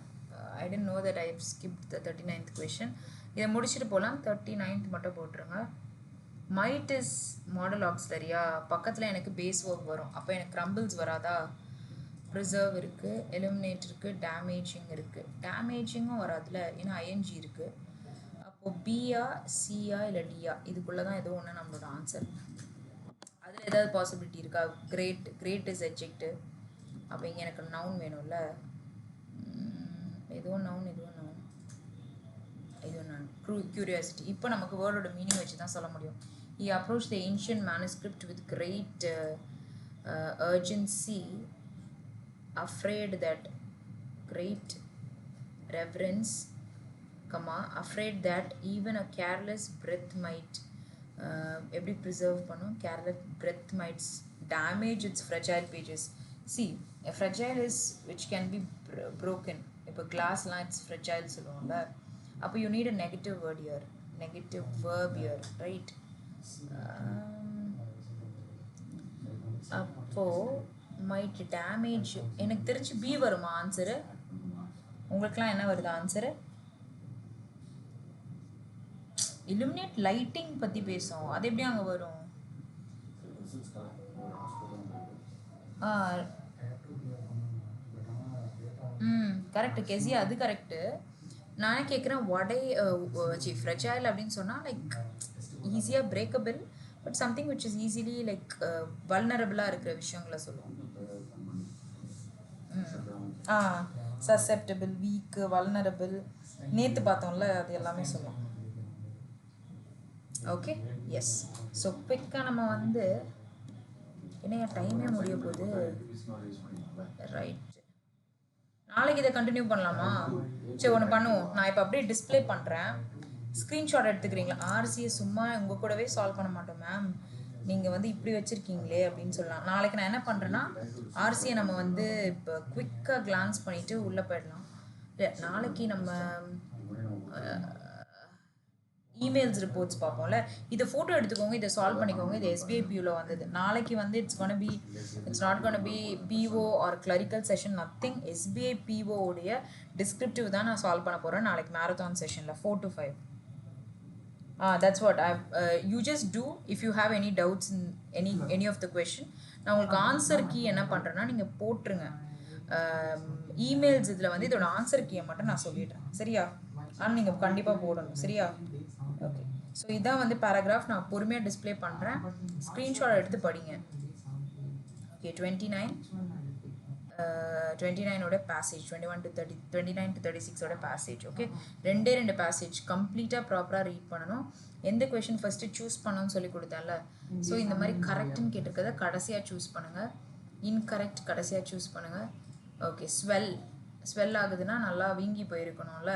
I didn't know that I have skipped the 39th question. இதை முடிச்சுட்டு போகலாம். 39th மட்டும் போட்டுருங்க. might is மாடல் ஆக்ஸிலரியா, பக்கத்தில் எனக்கு பேஸ் ஒர்க் வரும், அப்போ எனக்கு க்ரம்பிள்ஸ் வராதா? ப்ரிசர்வ் இருக்குது, எலிமினேட் இருக்குது, டேமேஜிங் இருக்குது. டேமேஜிங்கும் வராதுல, ஏன்னா ஐஎன்ஜி இருக்குது. அப்போது பியா சியா இல்லை டியா, இதுக்குள்ளே தான் ஏதோ ஒன்று நம்மளோட ஆன்சர். அதில் ஏதாவது பாசிபிலிட்டி இருக்கா? Great is adjective. அப்போ இங்கே எனக்கு நவுன் வேணும்ல, எதுவும் நவுன், எதுவும் நவுன். இது நான் curiosity. இப்போ நமக்கு வேர்டோட மீனிங் வச்சு தான் சொல்ல முடியும். He approached the ancient manuscript with great urgency, afraid that great reverence, afraid that even a careless breath might எப்படி preserve பண்ணும், careless breath might damage its fragile pages. See, a fragile is which can be broken. இப்போ glassலாம் it's fragile சொல்லுவோம்ல, அப்போ you need a negative word here, negative verb here, right? அப்போ might damage, எனக்கு தெரிஞ்சு B வருமா answer? உங்களுக்குலாம் என்ன வருது ஆன்சரு? illuminate lighting பத்தி பேசும், அது எப்படி அங்க வரும்? கரெக்ட் கெசி, அது கரெக்ட். நானே கேட்குறேன் வடை ஃப்ரெஜைல் அப்படின்னு சொன்னால் லைக் ஈஸியாக breakable, but something which is easily like வல்னரபிளாக இருக்கிற விஷயங்களை சொல்லுவோம். சசெப்டபிள், வீக், வல்னரபிள், நேற்று பார்த்தோம்ல, அது எல்லாமே சொல்லுவோம். Okay, S. ஸோ குவிக்காக நம்ம வந்து என்ன டைமே முடிய போகுது, ரைட். நாளைக்கு இதை கண்டினியூ பண்ணலாமா? சரி, ஒன்று பண்ணுவோம். நான் இப்போ அப்படியே டிஸ்பிளே பண்ணுறேன், ஸ்க்ரீன்ஷாட் எடுத்துக்கிறீங்களா? ஆர்சியை சும்மா உங்கள் கூடவே சால்வ் பண்ண மாட்டோம் மேம், நீங்கள் வந்து இப்படி வச்சுருக்கீங்களே அப்படின்னு சொல்லலாம். நாளைக்கு நான் என்ன பண்ணுறேன்னா, ஆர்சியை நம்ம வந்து இப்போ குவிக்காக கிளான்ஸ் பண்ணிவிட்டு உள்ளே போயிடலாம். இல்லை, நாளைக்கு நம்ம இமெயில்ஸ் ரிப்போர்ட்ஸ் பார்ப்போம்ல, இதை ஃபோட்டோ எடுத்துக்கோங்க, இதை சால்வ் பண்ணிக்கோங்க. இது SBIPUல வந்தது. நாளைக்கு வந்து it's not gone be PO or clerical session, nothing. SBIPO உடைய டிஸ்கிரிப்டிவ் தான் நான் சால்வ் பண்ண போகிறேன் நாளைக்கு மேரத்தான் செஷனில் 4 to 5. That's what you just do. If you have any doubts in any of the question, நான் உங்களுக்கு ஆன்சர் கீ என்ன பண்ணுறேன்னா நீங்கள் போட்டுருங்க இமெயில்ஸ். இதில் வந்து இதோட ஆன்சர் கீயை மட்டும் நான் சொல்லிடுறேன், சரியா? ஆனால் நீங்கள் கண்டிப்பாக போடணும், சரியா? ஓகே, ஸோ இதான் வந்து பேராகிராஃப். நான் பொறுமையாக டிஸ்பிளே பண்ணுறேன், ஸ்க்ரீன்ஷாட் எடுத்து படிங்க. ஓகே, 29ஓட பேசேஜ், 29 to 36ஓட பேசேஜ். ஓகே, ரெண்டு பேசேஜ் கம்ப்ளீட்டாக ப்ராப்பராக ரீட் பண்ணணும். எந்த கொஷின் ஃபஸ்ட்டு சூஸ் பண்ணணும்னு சொல்லி கொடுத்தேன்ல, ஸோ இந்த மாதிரி கரெக்டுன்னு கேட்டிருக்கிறத கடைசியாக சூஸ் பண்ணுங்கள், இன்கரெக்ட் கடைசியாக சூஸ் பண்ணுங்கள். ஓகே, ஸ்வெல் ஆகுதுன்னா நல்லா வீங்கி போயிருக்கணும்ல.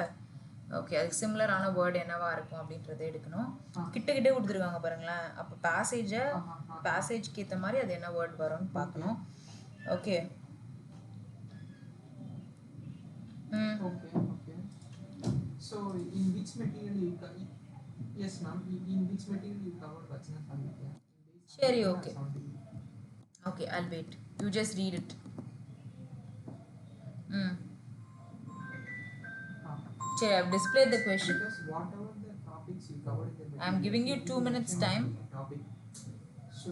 ஓகே, அதுக்கு சிமிலரான வேர்டு என்னவா இருக்கும் அப்படின்றத எடுக்கணும். கிட்டே கொடுத்துருக்காங்க பாருங்களேன், அப்போ பேசேஜ்க்கு ஏற்ற மாதிரி அது என்ன வேர்ட் வரும்னு பார்க்கணும். Okay, Okay. So, in which material you cover? Yes, ma'am. In which material you cover Vachana Samhita? சரி, okay. Okay, I'll wait. You just read it. Sure, I've displayed the question. Because whatever the topics you covered in the I'm giving you 2 minutes time. Topic. So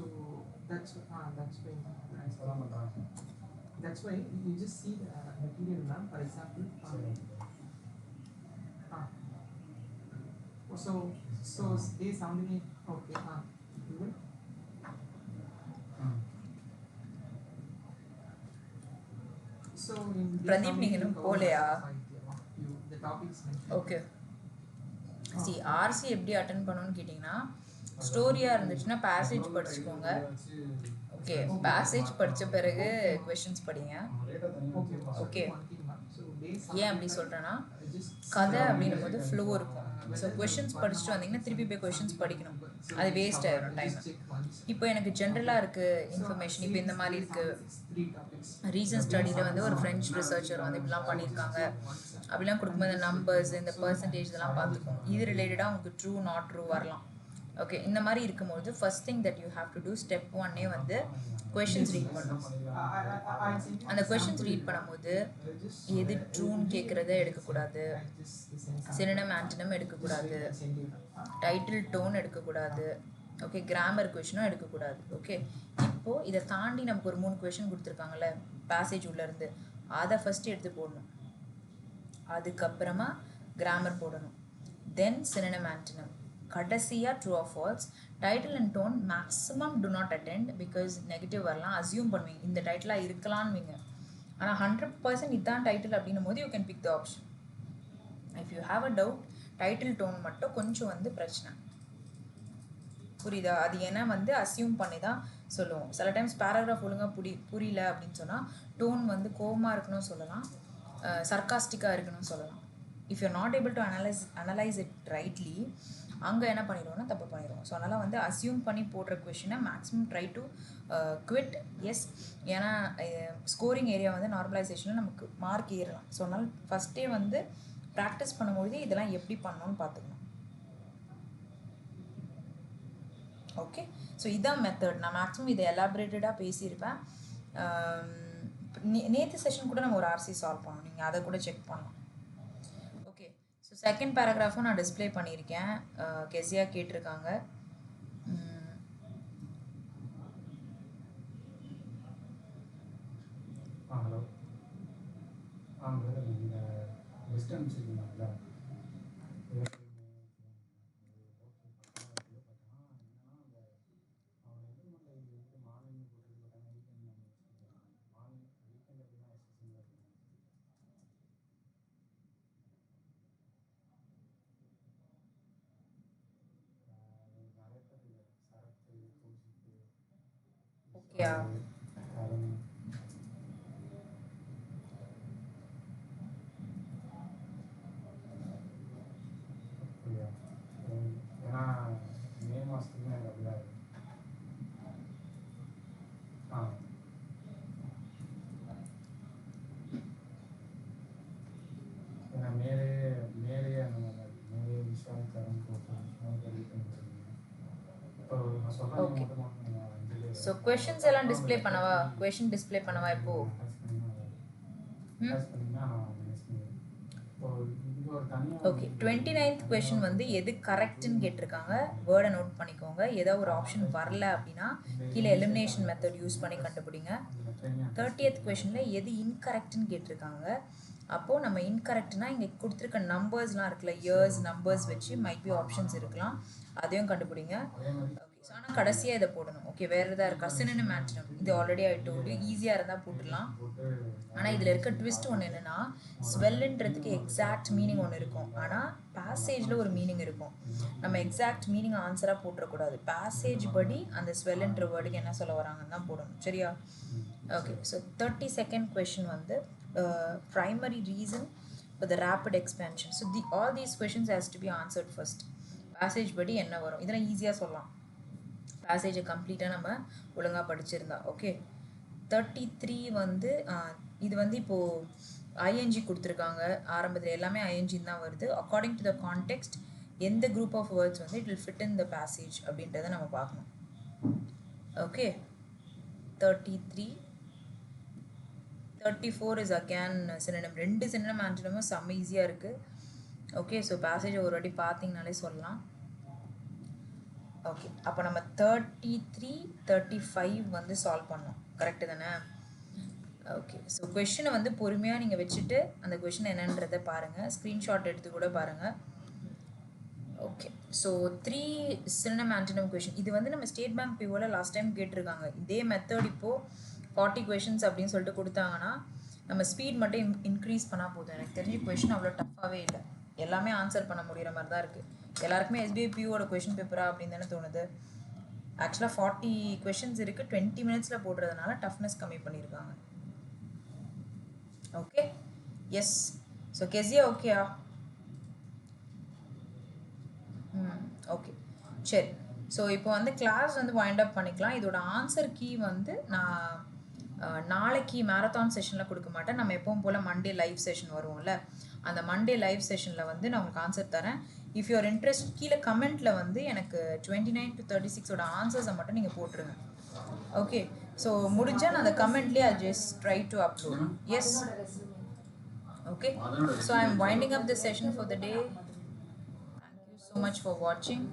that's why you just see the material, ma'am. For example, so day 78. Okay. So in Pradeep, நீங்க இன்னும் போலையா? the topics mentioned. Okay, see, RC எப்படி attend பண்ணணும்னு கேட்டிங்கன்னா, ஸ்டோரியாக இருந்துச்சுன்னா passage படிச்சுக்கோங்க. Okay, passage படித்த பிறகு கொஷின்ஸ் படிங்க. ஓகே, ஏன் அப்படி சொல்கிறேன்னா, கதை அப்படின்னும் போது ஃப்ளோ இருக்கும். ஸோ கொஷின்ஸ் படிச்சுட்டு வந்தீங்கன்னா திருப்பி போய் கொஷின்ஸ் படிக்கணும், அது வேஸ்ட் ஆகிடும் டைம். இப்போ எனக்கு ஜென்ரலாக இருக்குது இன்ஃபர்மேஷன், இப்போ இந்த மாதிரி இருக்குது. ரீசன்ட் ஸ்டடியில் வந்து ஒரு ஃப்ரெஞ்ச் ரிசர்ச்சர் வந்து இப்படிலாம் பண்ணியிருக்காங்க அப்படிலாம் கொடுக்கும்போது நம்பர்ஸ், இந்த பர்சன்டேஜ் இதெல்லாம் பார்த்துக்கோங்க. இது ரிலேட்டடாக உங்களுக்கு ட்ரூ நாட் ட்ரூ வரலாம். ஓகே, இந்த மாதிரி இருக்கும்போது first thing that you have to do, step 1 வந்து கொஷின்ஸ் ரீட் பண்ணணும். அந்த கொஷின்ஸ் ரீட் பண்ணும்போது எது ட்ரூன்னு கேட்குறத எடுக்கக்கூடாது, சினோனிம் ஆன்டோனிம் எடுக்கக்கூடாது, டைட்டில் டோன் எடுக்கக்கூடாது. ஓகே, கிராமர் கொஷினும் எடுக்கக்கூடாது. ஓகே, இப்போது இதை தாண்டி நமக்கு ஒரு 3 கொஷின் கொடுத்துருக்காங்கல்ல பேசேஜ் உள்ளேருந்து, அதை ஃபஸ்ட்டு எடுத்து போடணும். அதுக்கப்புறமா கிராமர் போடணும், தென் சினோனிம் ஆன்டோனிம், கடைசியாக true or false. Title and tone maximum to not attend, because negative வரலாம், அசியூம் பண்ணுவீங்க இந்த டைட்டிலாக இருக்கலான்வீங்க. ஆனால் 100% இதுதான் டைட்டில் அப்படின்னும் போது you can pick the option. If you have a doubt, title tone மட்டும் கொஞ்சம் வந்து பிரச்சனை. புரியுதா? அது ஏன்னா வந்து அசியூம் பண்ணி தான் சொல்லுவோம். சில டைம்ஸ் பேராகிராஃப் ஒழுங்காக புரியல அப்படின்னு சொன்னால் டோன் வந்து கோவமாக இருக்கணும்னு சொல்லலாம், சர்காஸ்டிக்காக இருக்கணும்னு சொல்லலாம். If you not able to analyse it rightly, அங்கே என்ன பண்ணிடுவோம்னா தப்பு பண்ணிடுவோம். ஸோ அதனால் வந்து அசியூம் பண்ணி போடுற கொஷினை maximum try to quit. Yes, ஏன்னா ஸ்கோரிங் ஏரியா வந்து நார்மலைசேஷனில் நமக்கு மார்க் ஏறலாம். ஸோ அதனால் ஃபஸ்ட்டே வந்து ப்ராக்டிஸ் பண்ணும்போது இதெல்லாம் எப்படி பண்ணணும்னு பார்த்துக்கணும். ஓகே, ஸோ இதான் மெத்தட். நான் மேக்ஸிமம் இதை எலாபரேட்டடாக பேசியிருப்பேன். நேற்று செஷன் கூட நம்ம ஒரு ஆர்சி சால்வ் பண்ணோம், நீங்கள் அதை கூட செக் பண்ணலாம். ஓகே, ஸோ செகண்ட் பேராகிராஃபும் நான் டிஸ்பிளே பண்ணியிருக்கேன். கெஸியா கேட்டிருக்காங்க. ஹலோ, இந்த டிஸ்டன்ஸ் இருக்குங்களா, ஓகேயா? ஏன்னா மே மாதத்துக்கு எனக்கு அப்படிதான் இருக்கு. ஏன்னா மேலே அந்த மாதிரி மேலே விஷயம் தரம் போட்டு இப்போ நான் சொல்கிறேன். ஸோ கொஷின்ஸ் எல்லாம் டிஸ்பிளே பண்ணவா? கொஷின் டிஸ்பிளே பண்ணவா இப்போ? ஓகே, 29th கொஷின் வந்து எது கரெக்ட்னு கேட்டிருக்காங்க. வேர்டை நோட் பண்ணிக்கோங்க. ஏதாவது ஒரு ஆப்ஷன் வரல அப்படின்னா கீழே எலிமினேஷன் மெத்தட் யூஸ் பண்ணி கண்டுபிடிங்க. 30th கொஷினில் எது இன்கரெக்ட்னு கேட்டிருக்காங்க. அப்போது நம்ம இன்கரெக்ட்னா இங்கே கொடுத்துருக்க நம்பர்ஸ்லாம் இருக்குல்ல, இயர்ஸ் நம்பர்ஸ் வச்சு மைட் பி ஆப்ஷன்ஸ் இருக்கலாம், அதையும் கண்டுபிடிங்க. ஸோ ஆனால் கடைசியாக இதை போடணும். ஓகே, வேறு எதாவது இருக்கா? சினோனிம் ஆன்டோனிம் இது ஆல்ரெடி ஆகிட்டு ஈஸியாக இருந்தால் போட்டுடலாம். ஆனால் இதில் இருக்க ட்விஸ்ட் ஒன்று என்னென்னா, ஸ்வெல்லுன்றதுக்கு எக்ஸாக்ட் மீனிங் ஒன்று இருக்கும், ஆனால் பேசேஜில் ஒரு மீனிங் இருக்கும். நம்ம எக்ஸாக்ட் மீனிங் ஆன்சராக போட்டுறக்கூடாது. பேசேஜ் படி அந்த ஸ்வெல்லுன்ற வேர்டுக்கு என்ன சொல்ல வராங்கன்னு தான் போடணும். சரியா? ஓகே, ஸோ 32nd கொஷின் வந்து primary reason for the rapid expansion. So all these questions has to be answered first. Passage படி என்ன வரும் இதெல்லாம் ஈஸியாக சொல்லலாம், பேசேஜை கம்ப்ளீட்டாக நம்ம ஒழுங்காக படிச்சிருந்தா. ஓகே, 33 வந்து இது வந்து இப்போது ஐஎன்ஜி கொடுத்துருக்காங்க. ஆரம்பத்தில் எல்லாமே ஐஎன்ஜின்னு தான் வருது. அக்கார்டிங் டு த கான்டெக்ஸ்ட் எந்த குரூப் ஆஃப் வேர்ட்ஸ் வந்து it will fit in the passage அப்படின்றத நம்ம பார்க்கணும். ஓகே, 33. 34 is again synonym. ரெண்டு synonym ஆன்டோனிமும் செம்ம ஈஸியாக இருக்குது. ஓகே, ஸோ பேசேஜை ஒரு வாட்டி பார்த்தீங்கனாலே சொல்லலாம். ஓகே, அப்போ நம்ம 33, 35 வந்து சால்வ் பண்ணோம். கரெக்டு தானே? ஓகே, ஸோ கொஷினை வந்து பொறுமையாக நீங்கள் வச்சுட்டு அந்த கொஷின் என்னன்றதை பாருங்கள், ஸ்க்ரீன்ஷாட் எடுத்து கூட பாருங்கள். ஓகே, ஸோ 3 synonym ஆன்டோனிம் கொஷின் இது வந்து நம்ம ஸ்டேட் பேங்க் பிஓவில் லாஸ்ட் டைம் கேட்டிருக்காங்க. இதே மெத்தட் இப்போது 40 questions அப்படின்னு சொல்லிட்டு கொடுத்தாங்கன்னா நம்ம ஸ்பீட் மட்டும் இன்க்ரீஸ் பண்ணால் போதும். எனக்கு தெரிஞ்சு கொஷின் அவ்வளோ டஃப்பாகவே இல்லை, எல்லாமே ஆன்சர் பண்ண முடிகிற மாதிரி தான் இருக்குது. எல்லாருக்குமே SBIPOட கொஷின் பேப்பரா அப்படின்னு தானே தோணுது. ஆக்சுவலாக 40 questions இருக்குது, 20 minutesல போடுறதுனால டஃப்னஸ் கம்மி பண்ணியிருக்காங்க. Okay, S. ஸோ கெஸியா ஓகேயா? ஓகே, சரி. ஸோ இப்போ வந்து கிளாஸ் வந்து வைண்ட் அப் பண்ணிக்கலாம். இதோட ஆன்சர் கீ வந்து நான் நாளைக்கு மேரத்தான் செஷனில் கொடுக்க மாட்டேன். நம்ம எப்பவும் போல் மண்டே லைவ் செஷன் வருவோம்ல, அந்த மண்டே லைவ் செஷனில் வந்து நான் உங்களுக்கு ஆன்சர் தரேன். இஃப் யூஆர் இன்ட்ரெஸ்ட் கீழே கமெண்ட்டில் வந்து எனக்கு 29 to 36 ஆன்சர்ஸை மட்டும் நீங்கள் போட்டுருங்க. ஓகே, ஸோ முடிஞ்சால் நான் அந்த கமெண்ட்லேயே I just try to upload. Yes, okay. So I am winding up the session for the day. Thank you so much for வாட்சிங்.